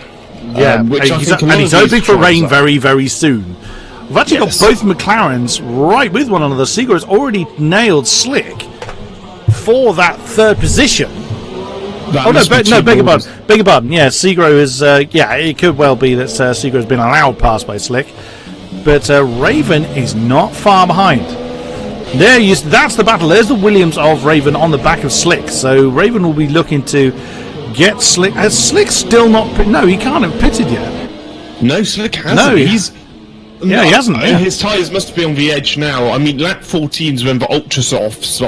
[SPEAKER 2] He's hoping for rain very, very soon. We've actually got both McLarens right with one another. Seager has already nailed Slick for that 3rd position. Beg your pardon. Yeah, Segro is. It could well be that Segro has been allowed past by Slick, but Raven is not far behind. That's the battle. There's the Williams of Raven on the back of Slick. So Raven will be looking to get Slick. Has Slick still not? No, he can't have pitted yet.
[SPEAKER 3] No, Slick hasn't.
[SPEAKER 2] No, he hasn't. Yeah.
[SPEAKER 3] His tyres must be on the edge now. I mean, lap 14's when the ultra softs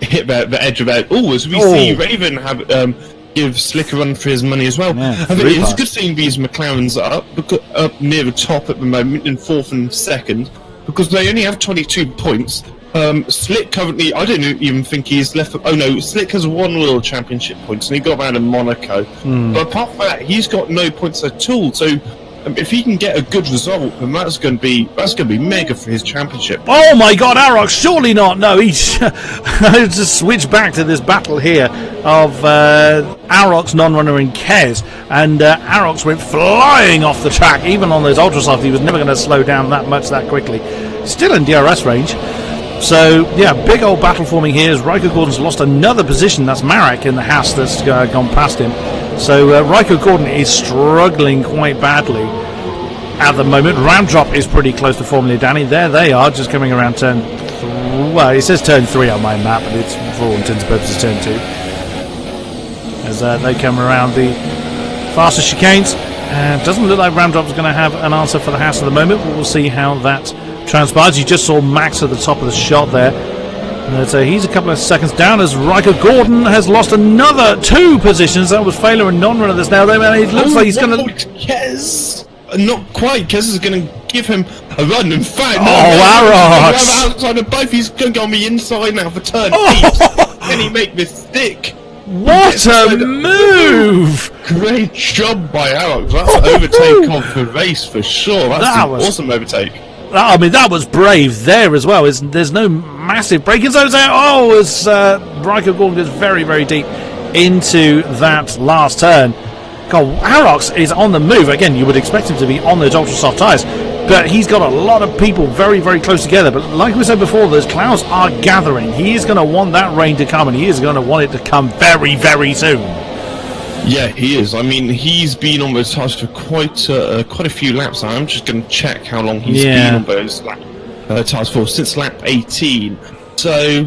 [SPEAKER 3] hit the edge of it. As we see Raven have give Slick a run for his money as well.
[SPEAKER 2] Yeah,
[SPEAKER 3] I think it's good seeing these McLarens up near the top at the moment in 4th and 2nd, because they only have 22 points. Slick currently, I don't even think he's left. Slick has 1 World Championship points, and he got that in Monaco. But apart from that, he's got no points at all. So if he can get a good result, then that's going to be mega for his championship.
[SPEAKER 2] Oh my God, Arox! Surely not. No, he's just switch back to this battle here of Arox, Non-Runner, and Kez, and Arox went flying off the track. Even on those ultra soft, he was never going to slow down that much that quickly. Still in DRS range. So, yeah, big old battle forming here as Ryko Gordon's lost another position. That's Marek in the Haas that's gone past him. So, Ryko Gordon is struggling quite badly at the moment. Ramdrop is pretty close to Formula Danny. There they are, just coming around turn... Well, it says turn 3 on my map, but it's for all intents and purposes turn 2. As they come around the faster chicanes. Doesn't look like Ramdrop's going to have an answer for the Haas at the moment, but we'll see how that transpires. You just saw Max at the top of the shot there. So he's a couple of seconds down as Ryko Gordon has lost another 2 positions. That was Failer and Non-Runner that's now there. It looks like he's going to...
[SPEAKER 3] Kez! Not quite. Kez is going to give him a run. In fact,
[SPEAKER 2] Arox!
[SPEAKER 3] Outside of both, he's going to go on the inside now for turn 8. Can he make this stick?
[SPEAKER 2] What a move!
[SPEAKER 3] Great job by Arox. That's an overtake of the race for sure. That's an awesome overtake.
[SPEAKER 2] I mean, that was brave there as well. There's no massive break-in zones there. Oh, as Ryko Gordon goes very, very deep into that last turn. God, Arox is on the move. Again, you would expect him to be on those ultra-soft tyres, but he's got a lot of people very, very close together. But like we said before, those clouds are gathering. He is going to want that rain to come, and he is going to want it to come very, very soon.
[SPEAKER 3] Yeah, he is. I mean, he's been on those tires for quite a few laps now. I'm just going to check how long he's been on those tires for, since lap 18. So,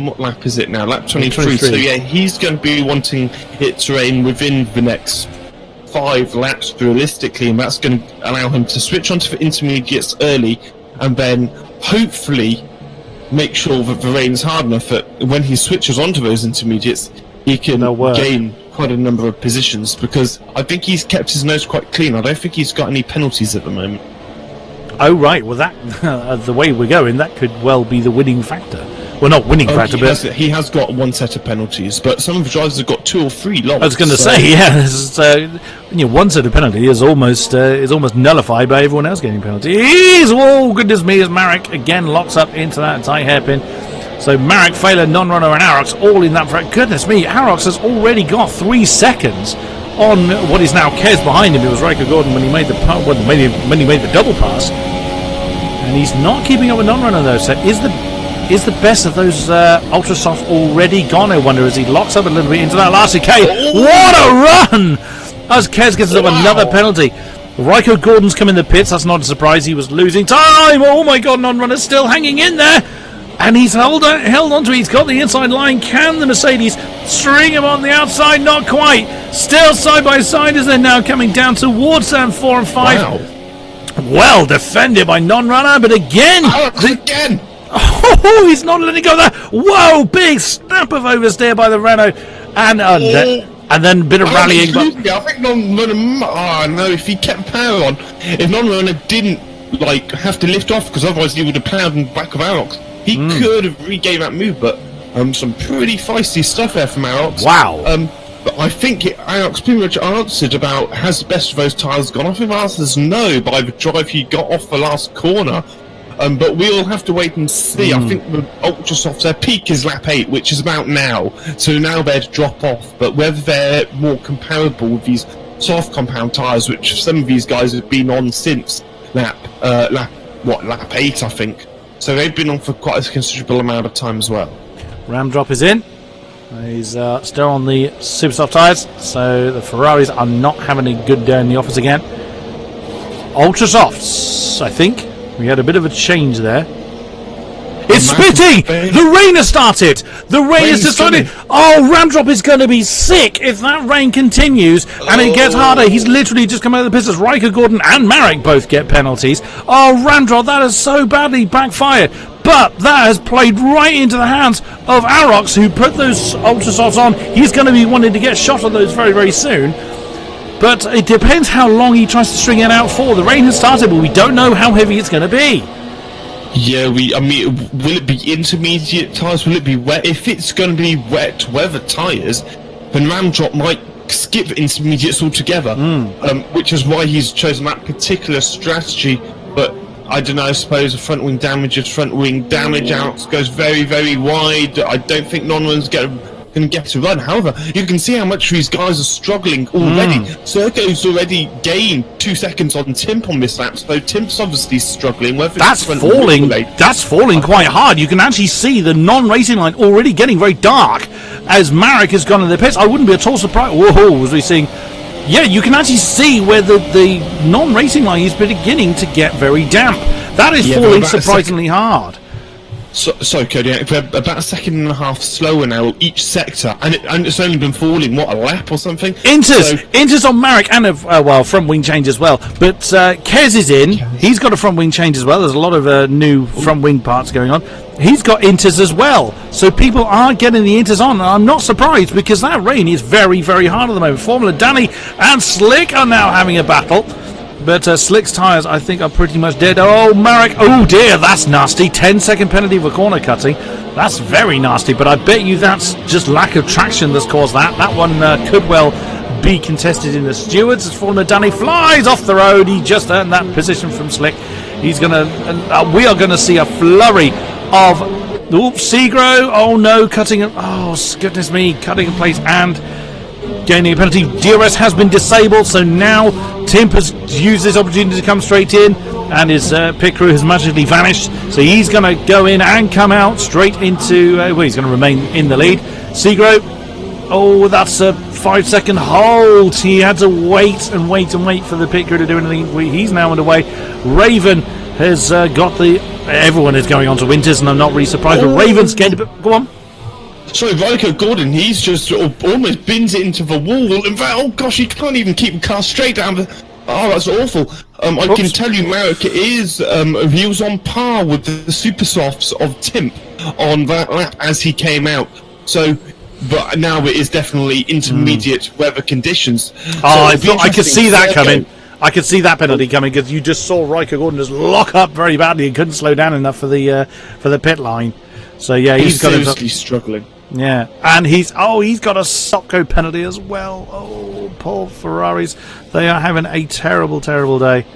[SPEAKER 3] what lap is it now? Lap 23. So, yeah, he's going to be wanting it to rain within the next 5 laps, realistically, and that's going to allow him to switch onto the intermediates early, and then hopefully make sure that the rain's hard enough that when he switches onto those intermediates, he can gain quite a number of positions, because I think he's kept his nose quite clean. I don't think he's got any penalties at the moment.
[SPEAKER 2] Oh, right. Well, that the way we're going, that could well be the winning factor. Well, not winning factor, but...
[SPEAKER 3] He has got 1 set of penalties, but some of the drivers have got 2 or 3 lots.
[SPEAKER 2] I was going to say, yeah, so, 1 set of penalty is almost nullified by everyone else getting penalties. Oh, goodness me, as Marek again locks up into that tight hairpin. So Marek, Failer, Non-Runner, and Arox all in that front. Goodness me, Arox has already got 3 seconds on what is now Kez behind him. It was Ryko Gordon when he made the double pass, and he's not keeping up with Non-Runner though. So is the best of those ultra soft already gone? I wonder, as he locks up a little bit into that last chicane. What a run! As Kez gets up another penalty. Ryko Gordon's come in the pits. That's not a surprise. He was losing time. Oh my God, Non-Runner's still hanging in there. And he's held on to it. He's got the inside line. Can the Mercedes string him on the outside? Not quite. Still side by side as they're now coming down towards 4 and 5. Wow. Well defended by Non-Runner, but again...
[SPEAKER 3] again!
[SPEAKER 2] Oh, he's not letting go there. Whoa, big snap of oversteer by the Renault. And then a bit of rallying.
[SPEAKER 3] I think Non-Runner... Oh, no, if he kept power on, if Non-Runner didn't have to lift off, because otherwise he would have ploughed in the back of Arox. He could have regained that move, but some pretty feisty stuff there from Arox.
[SPEAKER 2] Wow.
[SPEAKER 3] But I think Arox pretty much answered about, has the best of those tyres gone off? If the answer is no, by the drive he got off the last corner. But we'll have to wait and see. I think the ultra softs, their peak is lap 8, which is about now. So now they'd drop off. But whether they're more comparable with these soft compound tyres, which some of these guys have been on since lap 8, I think. So they've been on for quite a considerable amount of time as well.
[SPEAKER 2] Ramdrop is in. He's still on the super soft tyres, so the Ferraris are not having a good day in the office again. Ultra softs, I think. We had a bit of a change there. It's spitting! The rain has started! The rain has started! Oh, Ramdrop is going to be sick if that rain continues and it gets harder. He's literally just come out of the pits as Ryko Gordon and Marek both get penalties. Oh, Ramdrop, that has so badly backfired. But that has played right into the hands of Arox, who put those ultra softs on. He's going to be wanting to get shot on those very, very soon. But it depends how long he tries to string it out for. The rain has started, but we don't know how heavy it's going to be.
[SPEAKER 3] Yeah, I mean, will it be intermediate tyres? Will it be wet? If it's going to be wet weather tyres, then Ramdrop might skip intermediates altogether, which is why he's chosen that particular strategy. But I don't know, I suppose front wing damage out goes very, very wide. I don't think non-runners going to get to run. However, you can see how much these guys are struggling already. Sergo's already gained 2 seconds on Timp on this lap, so Timp's obviously struggling.
[SPEAKER 2] That's falling quite hard. You can actually see the non-racing line already getting very dark as Marek has gone in the pits. I wouldn't be at all surprised. Whoa, as we're seeing. Yeah, you can actually see where the non-racing line is beginning to get very damp. That is falling surprisingly hard.
[SPEAKER 3] So Kodiak, we're about a second and a half slower now each sector, and it's only been falling, what, a lap or something?
[SPEAKER 2] Inters on Marek and a front wing change as well. But Kez is in. He's got a front wing change as well. There's a lot of new front wing parts going on. He's got inters as well. So people are getting the inters on. And I'm not surprised because that rain is very, very hard at the moment. Formula Danny and Slick are now having a battle. But Slick's tyres, I think, are pretty much dead. Oh, Marek. Oh, dear. That's nasty. 10-second penalty for corner cutting. That's very nasty. But I bet you that's just lack of traction that's caused that. That one could well be contested in the stewards. As Formula Danny flies off the road. He just earned that position from Slick. He's going to... we are going to see a flurry of... Segro. Oh, no. Cutting... Oh, goodness me. Cutting in place and... gaining a penalty. DRS has been disabled, so now Timp has used this opportunity to come straight in, and his pit crew has magically vanished. So he's going to go in and come out straight into. He's going to remain in the lead. Segro. Oh, that's a 5-second hold. He had to wait for the pit crew to do anything. He's now underway. Raven has got the. Everyone is going on to Winters, and I'm not really surprised. But Raven's getting. Go on.
[SPEAKER 3] Sorry, Rico Gordon, he's just almost bins it into the wall. In fact, oh gosh, he can't even keep the car straight down. Oh, that's awful. I can tell you, Marek he was on par with the super softs of Timp on that lap as he came out. So, but now it is definitely intermediate weather conditions.
[SPEAKER 2] I could see that coming. I could see that penalty coming because you just saw Rico Gordon just lock up very badly and couldn't slow down enough for the pit line. So yeah, he's
[SPEAKER 3] seriously struggling.
[SPEAKER 2] Yeah, and he's got a Sopco penalty as well. Oh, poor Ferraris. They are having a terrible, terrible day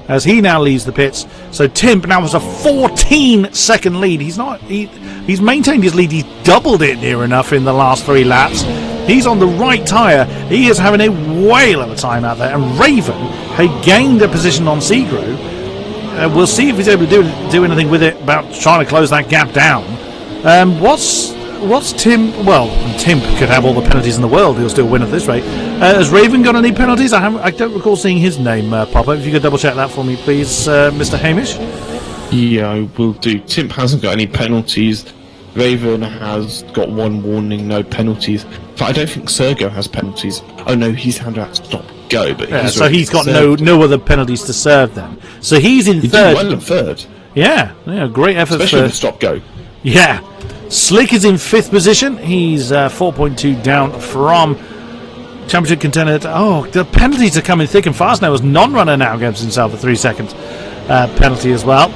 [SPEAKER 2] as he now leaves the pits. So Timp now has a 14-second lead. He's maintained his lead. He's doubled it near enough in the last 3 laps. He's on the right tyre. He is having a whale of a time out there. And Raven had gained a position on Segro. We'll see if he's able to do anything with it about trying to close that gap down. What's Tim? Well, Tim could have all the penalties in the world. He'll still win at this rate. Has Raven got any penalties? I don't recall seeing his name pop up. If you could double check that for me, please, Mr. Hamish.
[SPEAKER 3] Yeah, I will do. Tim hasn't got any penalties. Raven has got 1 warning, no penalties. But I don't think Sergo has penalties. Oh no, he's had that stop go. But
[SPEAKER 2] so he's got no other penalties to serve then. So he's in third.
[SPEAKER 3] Well in third.
[SPEAKER 2] Yeah, great effort.
[SPEAKER 3] Especially with the stop go.
[SPEAKER 2] Yeah. Slick is in 5th position. He's 4.2 down from championship contender. Oh, the penalties are coming thick and fast now as non-runner now gives himself a 3-second penalty as well.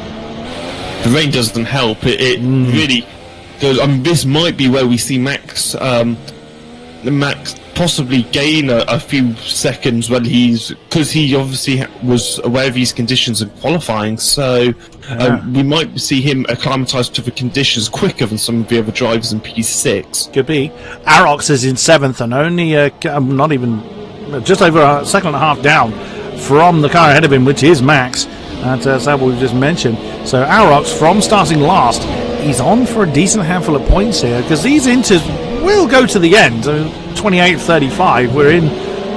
[SPEAKER 3] The rain doesn't help. It really does. I mean, this might be where we see Max possibly gain a few seconds when because he obviously was aware of these conditions in qualifying, so we might see him acclimatise to the conditions quicker than some of the other drivers in P6.
[SPEAKER 2] Could be. Arox is in 7th and only not even just over a second and a half down from the car ahead of him, which is Max. That's what we've just mentioned. So Arox, from starting last, he's on for a decent handful of points here because these inters will go to the end. 28-35. We're in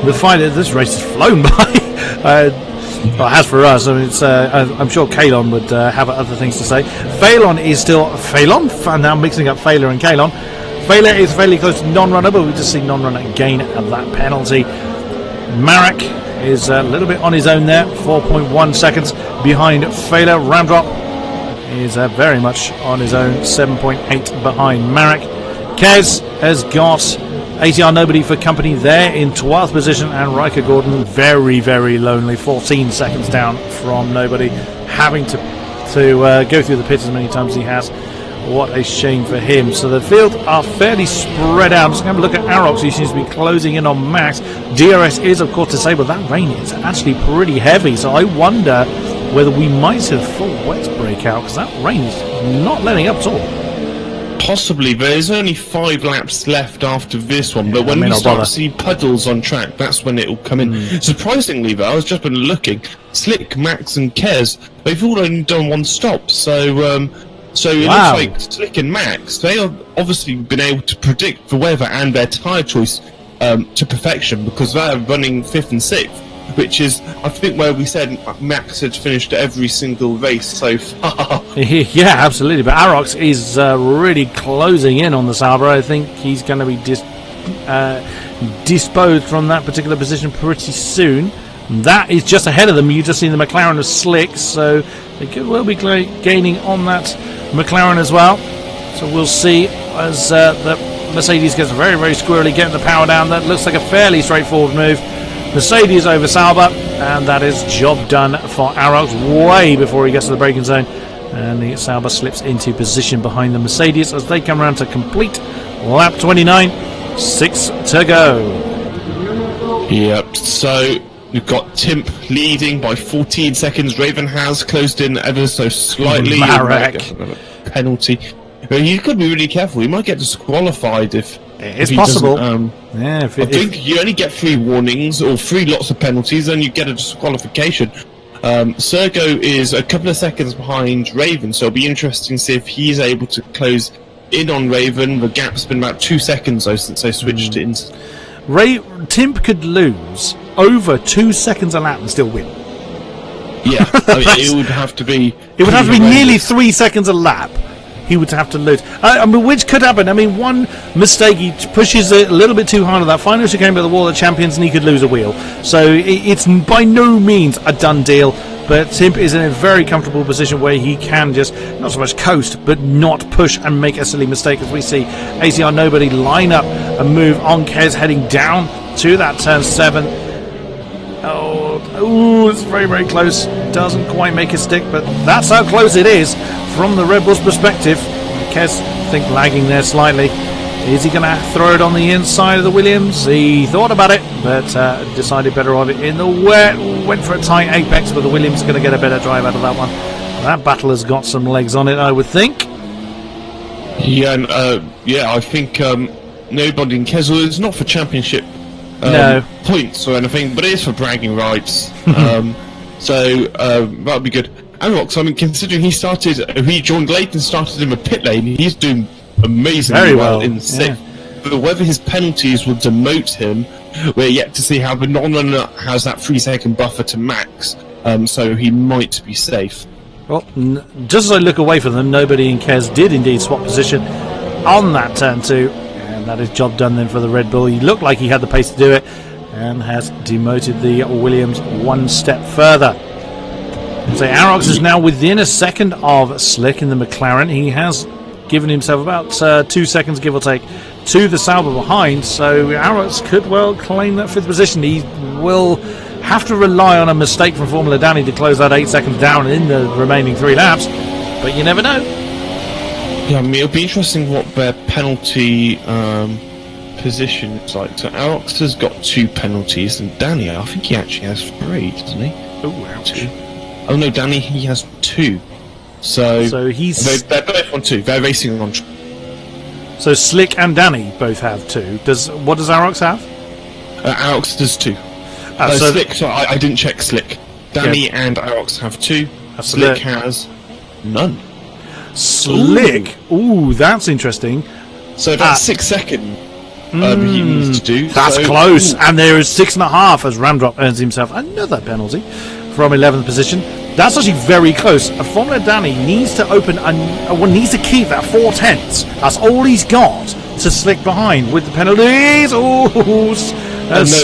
[SPEAKER 2] the fight. This race has flown by. Well, it has for us. I mean, it's. I'm sure Kalon would have other things to say. Phelan is still Phelan. Now mixing up Phaler and Kalon. Phaler is fairly close to non-runner, but we just see non-runner gain that penalty. Marek is a little bit on his own there. 4.1 seconds behind Phaler. Ramdrop is very much on his own. 7.8 behind Marek. Kez has got ATR Nobody for company there in 12th position, and Riker Gordon very, very lonely, 14 seconds down from Nobody, having to go through the pits as many times as he has. What a shame for him. So the field are fairly spread out. Just going to have a look at Arox, who seems to be closing in on Max. DRS is, of course, disabled. That rain is actually pretty heavy, so I wonder whether we might see a full wet breakout, because that rain is not letting up at all.
[SPEAKER 3] Possibly. There's only 5 laps left after this one, but when we start to see puddles on track, that's when it'll come in. Surprisingly, though, I was just been looking. Slick, Max, and Kez, they've all only done 1 stop, so it looks like Slick and Max, they have obviously been able to predict the weather and their tyre choice to perfection, because they're running 5th and 6th. Which is, I think, where we said Max had finished every single race so far.
[SPEAKER 2] Yeah, absolutely. But Arox is really closing in on the Sauber. I think he's going to be disposed from that particular position pretty soon. That is just ahead of them. You've just seen the McLaren of Slick, so they could well be gaining on that McLaren as well. So we'll see as the Mercedes gets very, very squirrely, getting the power down. That looks like a fairly straightforward move. Mercedes over Sauber, and that is job done for Arox way before he gets to the braking zone. And the Sauber slips into position behind the Mercedes as they come around to complete lap 29. 6 to go.
[SPEAKER 3] Yep, so we've got Timp leading by 14 seconds. Raven has closed in ever so slightly.
[SPEAKER 2] Marek.
[SPEAKER 3] Penalty. He's got to be really careful. He might get disqualified if
[SPEAKER 2] it's possible.
[SPEAKER 3] I think you only get 3 warnings or 3 lots of penalties, then you get a disqualification. Sergo is a couple of seconds behind Raven, so it'll be interesting to see if he's able to close in on Raven. The gap's been about 2 seconds though since they switched in.
[SPEAKER 2] Timp could lose over 2 seconds a lap and still win.
[SPEAKER 3] Yeah, I mean, it would have to be.
[SPEAKER 2] It would have to be nearly 3 seconds a lap. He would have to lose. I mean, which could happen. I mean, one mistake, he pushes it a little bit too hard on that final chicane by the Wall of Champions, and he could lose a wheel. So it's by no means a done deal. But Timp is in a very comfortable position where he can just not so much coast, but not push and make a silly mistake. As we see ACR Nobody line up and move on Kez heading down to that turn 7. Oh, it's very, very close. Doesn't quite make a stick, but that's how close it is from the Red Bull's perspective. Kez, I think, lagging there slightly. Is he going to throw it on the inside of the Williams? He thought about it, but decided better on it in the wet. Went for a tight apex, but the Williams is going to get a better drive out of that one. That battle has got some legs on it, I would think.
[SPEAKER 3] Yeah, and I think Nobody in Kez is not for championship points or anything, but it is for bragging rights. So that would be good. Arox, I mean, considering he joined late and started in a pit lane, he's doing amazingly well in 6th. But whether his penalties will demote him, we're yet to see how the non-runner has that 3-second buffer to Max, so he might be safe.
[SPEAKER 2] Well, just as I look away from them, Nobody in Kez did indeed swap position on that turn 2, and that is job done then for the Red Bull. He looked like he had the pace to do it, and has demoted the Williams 1 step further. So Arox is now within a second of Slick in the McLaren. He has given himself about 2 seconds, give or take, to the Sauber behind. So Arox could well claim that 5th position. He will have to rely on a mistake from Formula Danny to close that 8 seconds down in the remaining 3 laps. But you never know.
[SPEAKER 3] Yeah, I mean, it'll be interesting what their penalty position is like. So Arox has got 2 penalties, and Danny, I think he actually has 3, doesn't he?
[SPEAKER 2] Oh, ouch.
[SPEAKER 3] Oh no, Danny, he has 2. So
[SPEAKER 2] he's
[SPEAKER 3] they're both on 2. They're racing on.
[SPEAKER 2] So Slick and Danny both have 2. What does Arox have?
[SPEAKER 3] Arox does 2. Slick. So I didn't check Slick. Danny and Arox have 2. Slick has none.
[SPEAKER 2] Slick. Ooh, that's interesting.
[SPEAKER 3] So that's 6 seconds. He needs to do.
[SPEAKER 2] That's close, and there is 6.5 as Ramdrop earns himself another penalty from 11th position. That's actually very close. Formula Danny needs to needs to keep that 4/10. That's all he's got to Slick behind with the penalties.
[SPEAKER 3] No,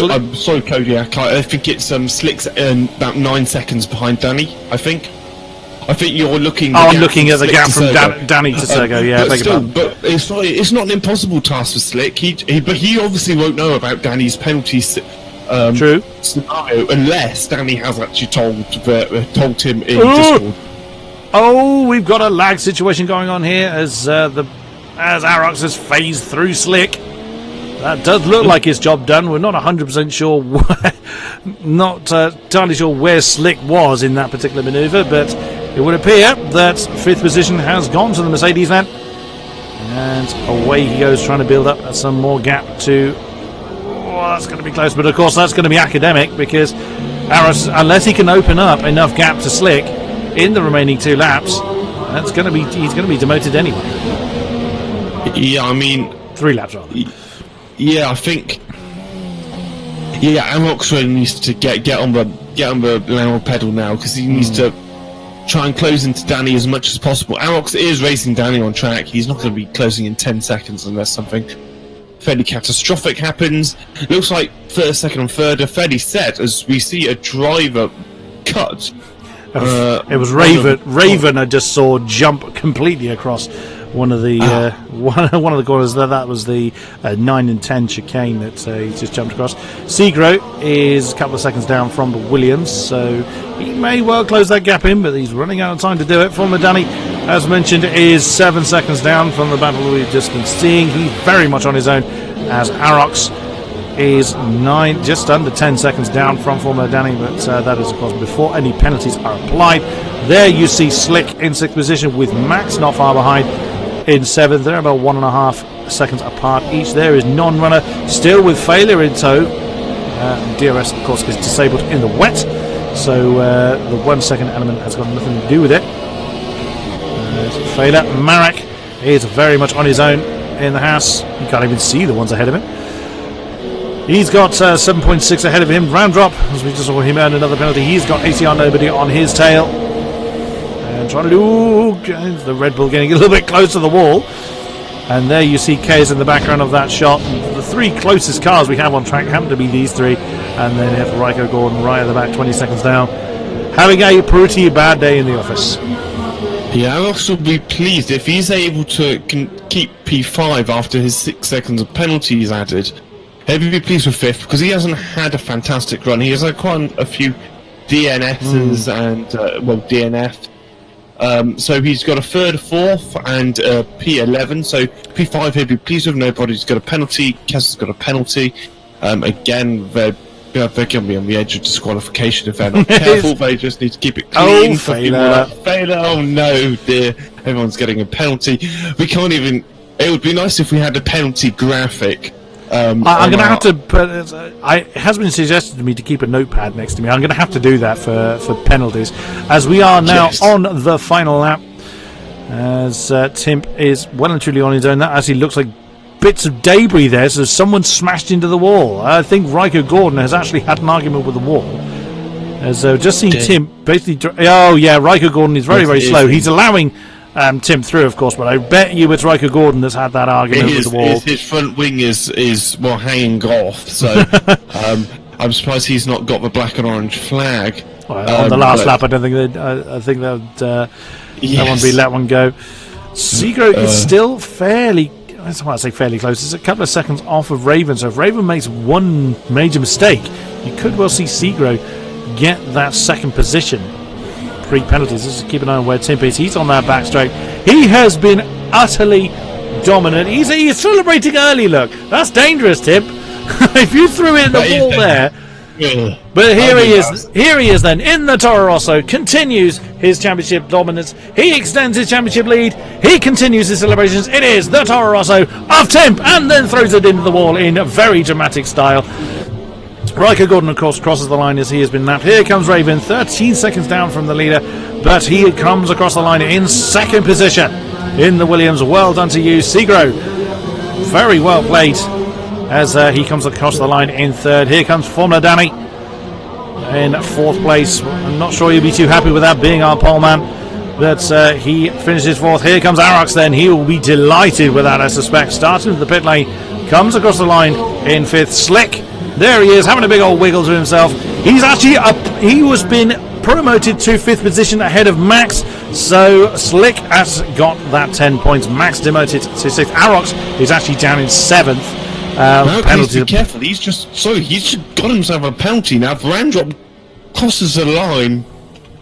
[SPEAKER 3] I'm sorry, Kodiak. I think it's Slick's about 9 seconds behind Danny. I think you're looking.
[SPEAKER 2] I'm looking at the gap from Danny to Sergo.
[SPEAKER 3] But it's not an impossible task for Slick. But he obviously won't know about Danny's penalties.
[SPEAKER 2] Oh, we've got a lag situation going on here as Arox has phased through Slick. That does look like his job done. We're not 100% sure, not entirely sure where Slick was in that particular manoeuvre, but it would appear that 5th position has gone to the Mercedes then. And away he goes, trying to build up some more gap to... Oh, that's going to be close, but of course that's going to be academic, because Arox, unless he can open up enough gap to Slick in the remaining 2 laps, he's going to be demoted anyway.
[SPEAKER 3] Yeah, I mean...
[SPEAKER 2] 3 laps rather.
[SPEAKER 3] Yeah, I think. Yeah, Arox really needs to get on the lower pedal now, because he needs to try and close into Danny as much as possible. Arox is racing Danny on track. He's not going to be closing in 10 seconds unless something fairly catastrophic happens. Looks like first, second, and third are fairly set as we see a driver cut.
[SPEAKER 2] It was Raven. Raven I just saw jump completely across one of the one of the corners there. That was the 9 and 10 chicane that he just jumped across. Segro is a couple of seconds down from the Williams, so he may well close that gap in, but he's running out of time to do it. Former Danny, as mentioned, is 7 seconds down from the battle we've just been seeing. He's very much on his own, as Arox is just under 10 seconds down from former Danny, but that is of course before any penalties are applied. There you see Slick in 6th position with Max not far behind in 7th. They're about 1.5 seconds apart each. There is non-runner still with failure in tow. DRS of course is disabled in the wet, so the 1 second element has got nothing to do with it. Failure. Marek is very much on his own in the house. You can't even see the ones ahead of him. He's got 7.6 ahead of him. Round drop, as we just saw him earn another penalty. He's got ACR nobody on his tail. And trying to do the Red Bull getting a little bit close to the wall. And there you see K's in the background of that shot. The 3 closest cars we have on track happen to be these 3. And then you have Rico Gordon right at the back, 20 seconds down. Having a pretty bad day in the office.
[SPEAKER 3] Yeah, I'll also be pleased if he's able to keep P5 after his 6 seconds of penalties added. He'll be pleased with 5th, because he hasn't had a fantastic run. He has had quite a few DNSs and, DNF. So he's got a 3rd, 4th, and P11. So P5 he'll be pleased with. Nobody's got a penalty. Kess has got a penalty. Again, they're going to be on the edge of disqualification if they're not careful. They just need to keep it clean.
[SPEAKER 2] Oh, failure.
[SPEAKER 3] Oh, no, dear. Everyone's getting a penalty. We can't even... It would be nice if we had a penalty graphic. I'm going to have to put... it has been suggested to me to keep a notepad next to me. I'm going to have to do that for penalties, as we are now on the final lap, as Timp is well and truly on his own. That actually looks like bits of debris there, so someone smashed into the wall. I think Rico Gordon has actually had an argument with the wall, as just seen Timp basically... Oh yeah, Rico Gordon is very, very slow. He's allowing Tim through, of course, but I bet you it's Rico Gordon that's had that argument with the wall. His front wing is hanging off, so I'm surprised he's not got the black and orange flag.
[SPEAKER 2] Well, on the last lap, I don't think I think that one be let one go. Segro is still fairly... I don't want to say fairly close. It's a couple of seconds off of Raven, so if Raven makes one major mistake, you could well see Segro get that 2nd position. Pre-penalties. Just keep an eye on where Timp is. He's on that back straight. He has been utterly dominant. He's celebrating early, look. That's dangerous, Timp. If you threw it in the wall there. But here he is. Here he is then in the Toro Rosso. Continues his championship dominance. He extends his championship lead. He continues his celebrations. It is the Toro Rosso of Timp, and then throws it into the wall in a very dramatic style. Rico Gordon, of course, crosses the line as he has been napped. Here comes Raven, 13 seconds down from the leader, but he comes across the line in 2nd position in the Williams. Well done to you, Segro. Very well played as he comes across the line in 3rd. Here comes Formula Danny in 4th place. I'm not sure you'll be too happy with that being our pole man, but he finishes 4th. Here comes Arox then. He will be delighted with that, I suspect. Starting with the pit lane, comes across the line in 5th. Slick. There he is, having a big old wiggle to himself. He's actually he was been promoted to 5th position ahead of Max. So Slick has got that 10 points. Max demoted to 6th. Arox is actually down in 7th.
[SPEAKER 3] Penalty. Be careful. He's just got himself a penalty now. If Randrop crosses the line,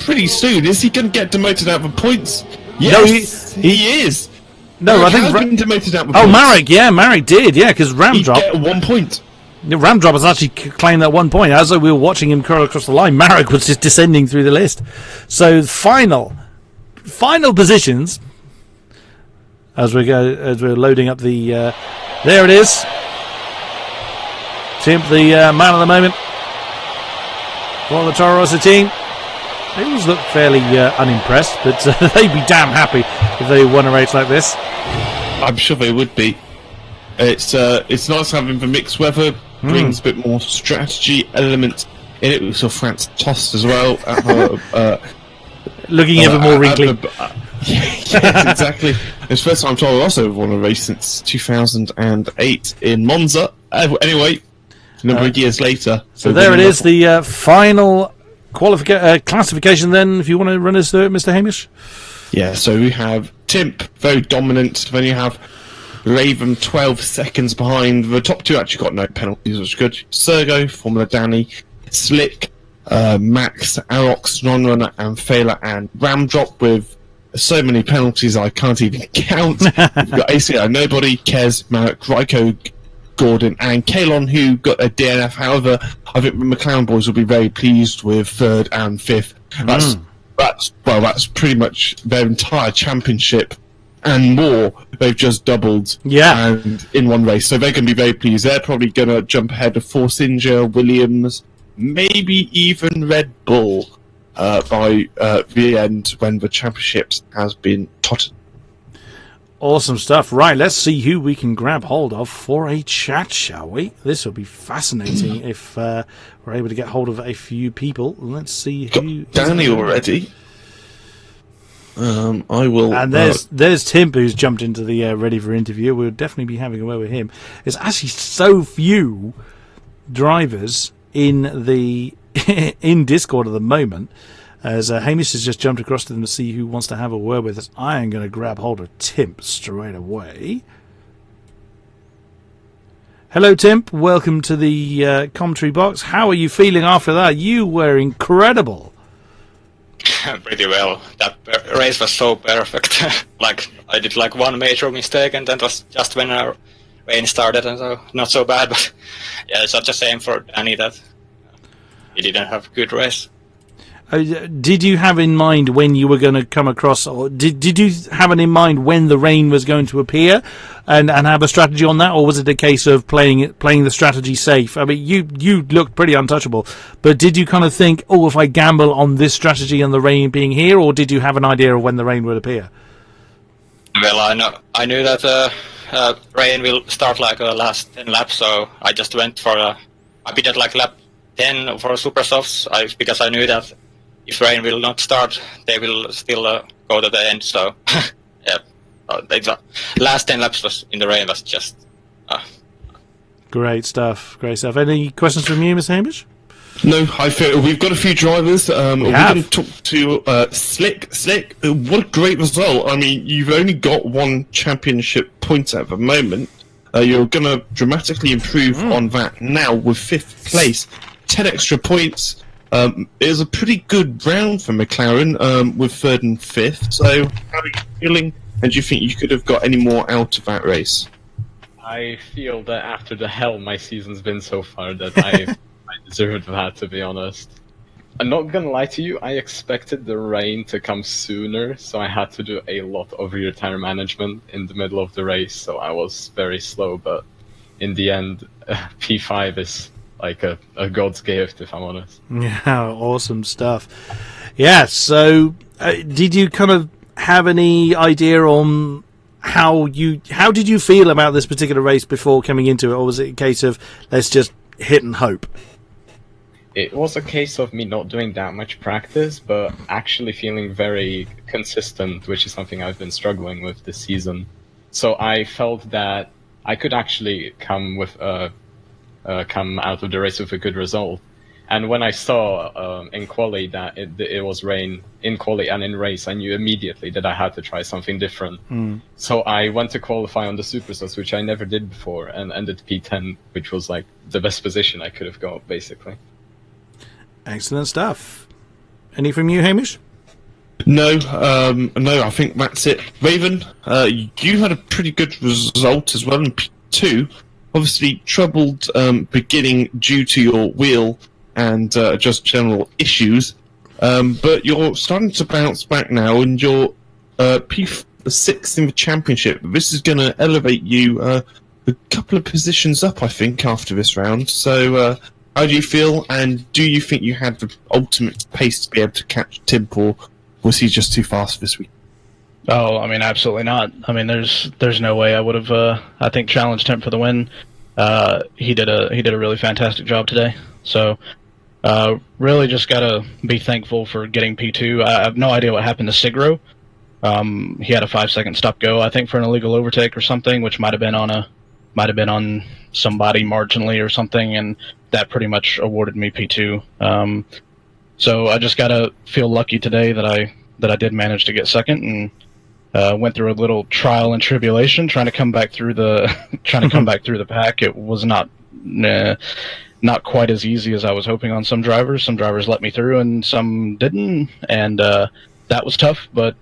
[SPEAKER 3] pretty soon. Is he going to get demoted out of points?
[SPEAKER 2] No,
[SPEAKER 3] Yes, he is.
[SPEAKER 2] No,
[SPEAKER 3] Marek
[SPEAKER 2] I think
[SPEAKER 3] has been demoted out of
[SPEAKER 2] Oh,
[SPEAKER 3] points.
[SPEAKER 2] Marek did, because
[SPEAKER 3] He
[SPEAKER 2] Ramdrop.
[SPEAKER 3] get 1 point.
[SPEAKER 2] Ramdrop has actually claimed that 1 point. As we were watching him curl across the line, Marek was just descending through the list. So final positions as we're loading up the. There it is. Timp, the man of the moment for the Toro Rosso team. They always look fairly unimpressed, but they'd be damn happy if they won a race like this.
[SPEAKER 3] I'm sure they would be. It's nice having the mixed weather. Brings a bit more strategy element in it. We saw France tossed as well.
[SPEAKER 2] Looking ever more wrinkly.
[SPEAKER 3] Yes, exactly. It's the first time Toro Rosso have won a race since 2008 in Monza. Anyway, a number of years later.
[SPEAKER 2] So there it is, the final classification then, if you want to run us through it, Mr. Hamish.
[SPEAKER 3] Yeah, so we have Timp, very dominant. Then you have Raven 12 seconds behind. The top two actually got no penalties, which is good. Sergo, Formula Danny, Slick, Max, Arox, Non-Runner, and Fela and Ramdrop with so many penalties I can't even count. We've got ACR, Nobody, Kez, Marek, Ryko, Gordon, and Kalon, who got a DNF. However, I think the McLaren boys will be very pleased with third and fifth. That's pretty much their entire championship and more. They've just doubled, and in one race, so they're going to be very pleased. They're probably going to jump ahead of Force India, Williams, maybe even Red Bull by the end when the championships has been totted.
[SPEAKER 2] Awesome stuff. Right, let's see who we can grab hold of for a chat, shall we? This will be fascinating if we're able to get hold of a few people. Let's see who.
[SPEAKER 3] Danny already. I will.
[SPEAKER 2] And there's Tim, who's jumped into the ready for interview. We'll definitely be having a word with him. There's actually so few drivers in the in Discord at the moment. As Hamish has just jumped across to them to see who wants to have a word with us, I am going to grab hold of Timp straight away. Hello, Timp. Welcome to the commentary box. How are you feeling after that? You were incredible.
[SPEAKER 4] Pretty well. That race was so perfect. I did one major mistake, and that was just when our rain started, and so not so bad. But yeah, it's not the same for Danny that he didn't have a good race.
[SPEAKER 2] Did you have in mind when you were going to come across, or did you have it in mind when the rain was going to appear, and have a strategy on that, or was it a case of playing the strategy safe? I mean, you looked pretty untouchable, but did you kind of think, oh, if I gamble on this strategy and the rain being here, or did you have an idea of when the rain would appear?
[SPEAKER 4] Well, I knew that rain will start the last 10 laps, so I just went for I bid at lap 10 for super softs, because I knew that if rain will not start, they will still go to the end. So, yeah, the last 10 laps was in the rain was just.
[SPEAKER 2] Great stuff. Great stuff. Any questions from you, Ms. Hamish?
[SPEAKER 3] No, I feel we've got a few drivers. We can talk to Slick. Slick, what a great result! I mean, you've only got one championship point at the moment. You're going to dramatically improve on that now with 5th place, 10 extra points. It was a pretty good round for McLaren with 3rd and 5th. So, how are you feeling? And do you think you could have got any more out of that race?
[SPEAKER 5] I feel that after the hell my season's been so far, that I deserved that, to be honest. I'm not gonna lie to you, I expected the rain to come sooner, so I had to do a lot of rear tire management in the middle of the race, so I was very slow, but in the end, P5 is like a god's gift, if I'm honest.
[SPEAKER 2] Yeah, awesome stuff. Yeah, so did you kind of have any idea on how did you feel about this particular race before coming into it, or was it a case of let's just hit and hope?
[SPEAKER 5] It was a case of me not doing that much practice, but actually feeling very consistent, which is something I've been struggling with this season. So I felt that I could actually come out of the race with a good result. And when I saw in quali that it was rain in quali and in race, I knew immediately that I had to try something different. So I went to qualify on the Superstars, which I never did before, and ended P10, which was the best position I could have got, basically.
[SPEAKER 2] Excellent stuff. Any from you, Hamish?
[SPEAKER 3] No, no, I think that's it. Raven, you had a pretty good result as well in P2. Obviously, troubled beginning due to your wheel and just general issues, but you're starting to bounce back now, and you're P6 in the championship. This is going to elevate you a couple of positions up, I think, after this round. So, how do you feel, and do you think you had the ultimate pace to be able to catch Tim, or was he just too fast this week?
[SPEAKER 6] Oh, I mean, absolutely not. I mean, there's no way I would have, I think, challenged him for the win. He did a really fantastic job today. So, really just gotta be thankful for getting P2. I have no idea what happened to Sigro. He had a 5-second stop go, I think, for an illegal overtake or something, which might have been on somebody marginally or something, and that pretty much awarded me P2. So I just gotta feel lucky today that I did manage to get second, and went through a little trial and tribulation trying to come back through the pack. It was not quite as easy as I was hoping on some drivers. Some drivers let me through and some didn't, and that was tough. But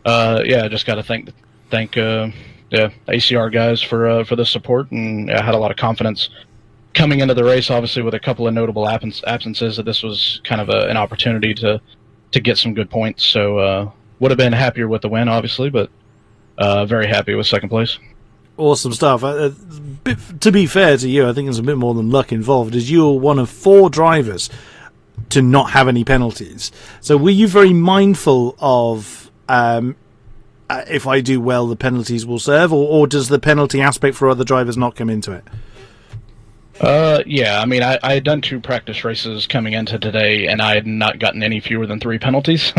[SPEAKER 6] yeah, I just got to thank ACR guys for the support, and I had a lot of confidence coming into the race. Obviously, with a couple of notable absences, that this was kind of an opportunity to get some good points. So would have been happier with the win, obviously, but very happy with second place.
[SPEAKER 2] Awesome stuff. To be fair to you, I think there's a bit more than luck involved, as you were one of 4 drivers to not have any penalties. So were you very mindful of if I do well, the penalties will serve, or does the penalty aspect for other drivers not come into it?
[SPEAKER 6] Yeah, I mean, I had done 2 practice races coming into today, and I had not gotten any fewer than 3 penalties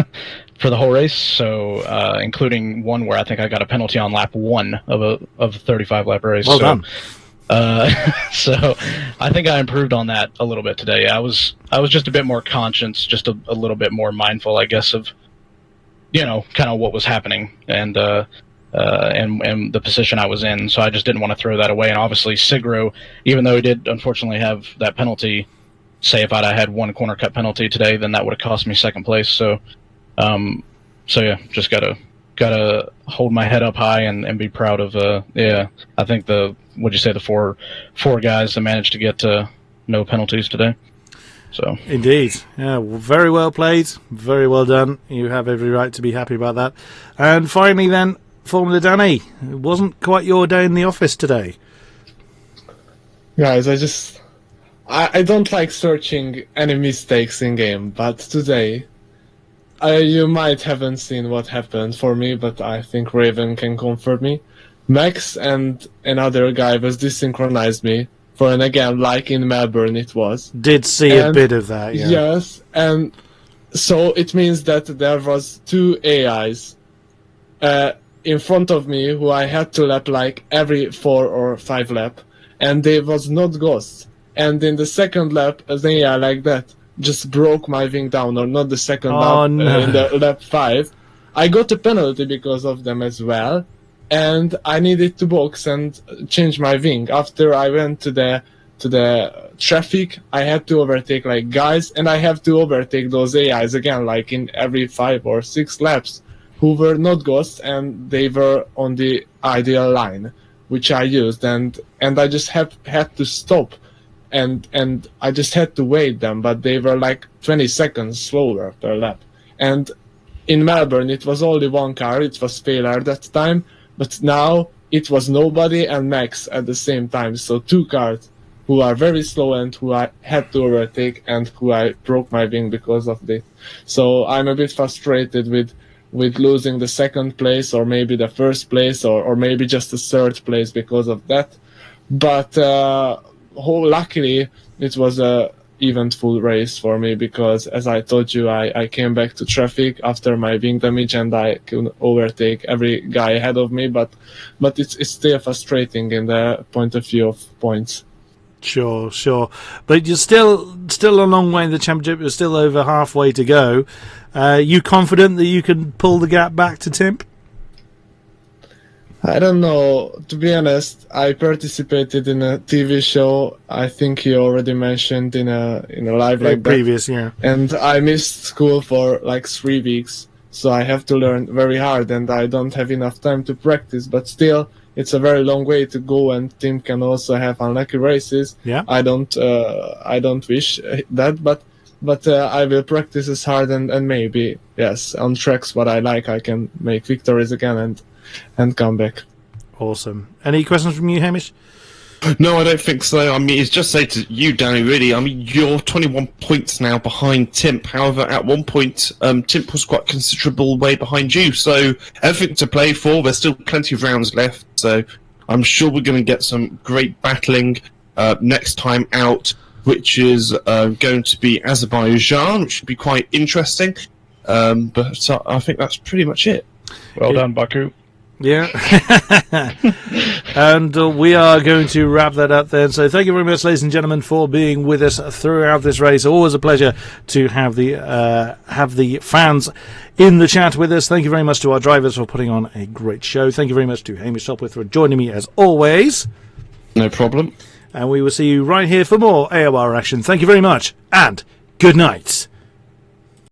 [SPEAKER 6] for the whole race. So, including one where I think I got a penalty on lap 1 of a 35-lap race.
[SPEAKER 2] Well done.
[SPEAKER 6] So I think I improved on that a little bit today. I was just a bit more conscious, just a little bit more mindful, I guess, of kind of what was happening and the position I was in. So I just didn't want to throw that away. And obviously Sigro, even though he did unfortunately have that penalty, say if I'd had 1 corner cut penalty today, then that would have cost me second place. So yeah, just gotta hold my head up high and be proud of I think the four guys that managed to get no penalties today. So
[SPEAKER 2] indeed, yeah, very well played, very well done. You have every right to be happy about that. And finally, then, Formula Danny, it wasn't quite your day in the office today.
[SPEAKER 7] Guys, I don't like searching any mistakes in game, but today, you might haven't seen what happened for me, but I think Raven can comfort me. Max and another guy was desynchronized me for an again, like in Melbourne it was.
[SPEAKER 2] Did see a bit of that, yeah.
[SPEAKER 7] Yes, and so it means that there was 2 AIs in front of me who I had to lap like every 4 or 5 lap, and they was not ghosts. And in the second lap, an AI like that just broke my wing down, or not the second lap,
[SPEAKER 2] no.
[SPEAKER 7] in the lap 5. I got a penalty because of them as well, and I needed to box and change my wing. After I went to the traffic, I had to overtake like guys, and I have to overtake those AIs again, like in every 5 or 6 laps, who were not ghosts, and they were on the ideal line, which I used, and I just had to stop, and I just had to wait them, but they were like 20 seconds slower per lap. And in Melbourne, it was only 1 car, it was failure that time, but now it was nobody and Max at the same time. So 2 cars who are very slow and who I had to overtake, and who I broke my wing because of this. So I'm a bit frustrated with losing the second place, or maybe the first place, or maybe just the third place because of that. But luckily it was a eventful race for me, because as I told you, I came back to traffic after my wing damage, and I could overtake every guy ahead of me, but it's still frustrating in the point of view of points.
[SPEAKER 2] Sure. But you're still a long way in the championship. You're still over halfway to go. You confident that you can pull the gap back to Timp?
[SPEAKER 7] I don't know. To be honest, I participated in a TV show. I think you already mentioned in a live like that.
[SPEAKER 2] Previous, yeah.
[SPEAKER 7] And I missed school for like 3 weeks, so I have to learn very hard, and I don't have enough time to practice. But still, it's a very long way to go, and team can also have unlucky races.
[SPEAKER 2] Yeah.
[SPEAKER 7] I don't wish that, but I will practice as hard, and maybe yes, on tracks what I like, I can make victories again and come back.
[SPEAKER 2] Awesome. Any questions from you, Hamish?
[SPEAKER 3] No, I don't think so. I mean, it's just say to you, Danny, really, I mean, you're 21 points now behind Timp. However, at one point, Timp was quite considerable way behind you. So, everything to play for. There's still plenty of rounds left. So, I'm sure we're going to get some great battling next time out, which is going to be Azerbaijan, which should be quite interesting. But I think that's pretty much it.
[SPEAKER 6] Well done, Baku.
[SPEAKER 2] Yeah. And we are going to wrap that up then. So thank you very much, ladies and gentlemen, for being with us throughout this race. Always a pleasure to have the fans in the chat with us. Thank you very much to our drivers for putting on a great show. Thank you very much to Hamish Sopwith for joining me as always.
[SPEAKER 3] No problem.
[SPEAKER 2] And we will see you right here for more AOR action. Thank you very much, and good night.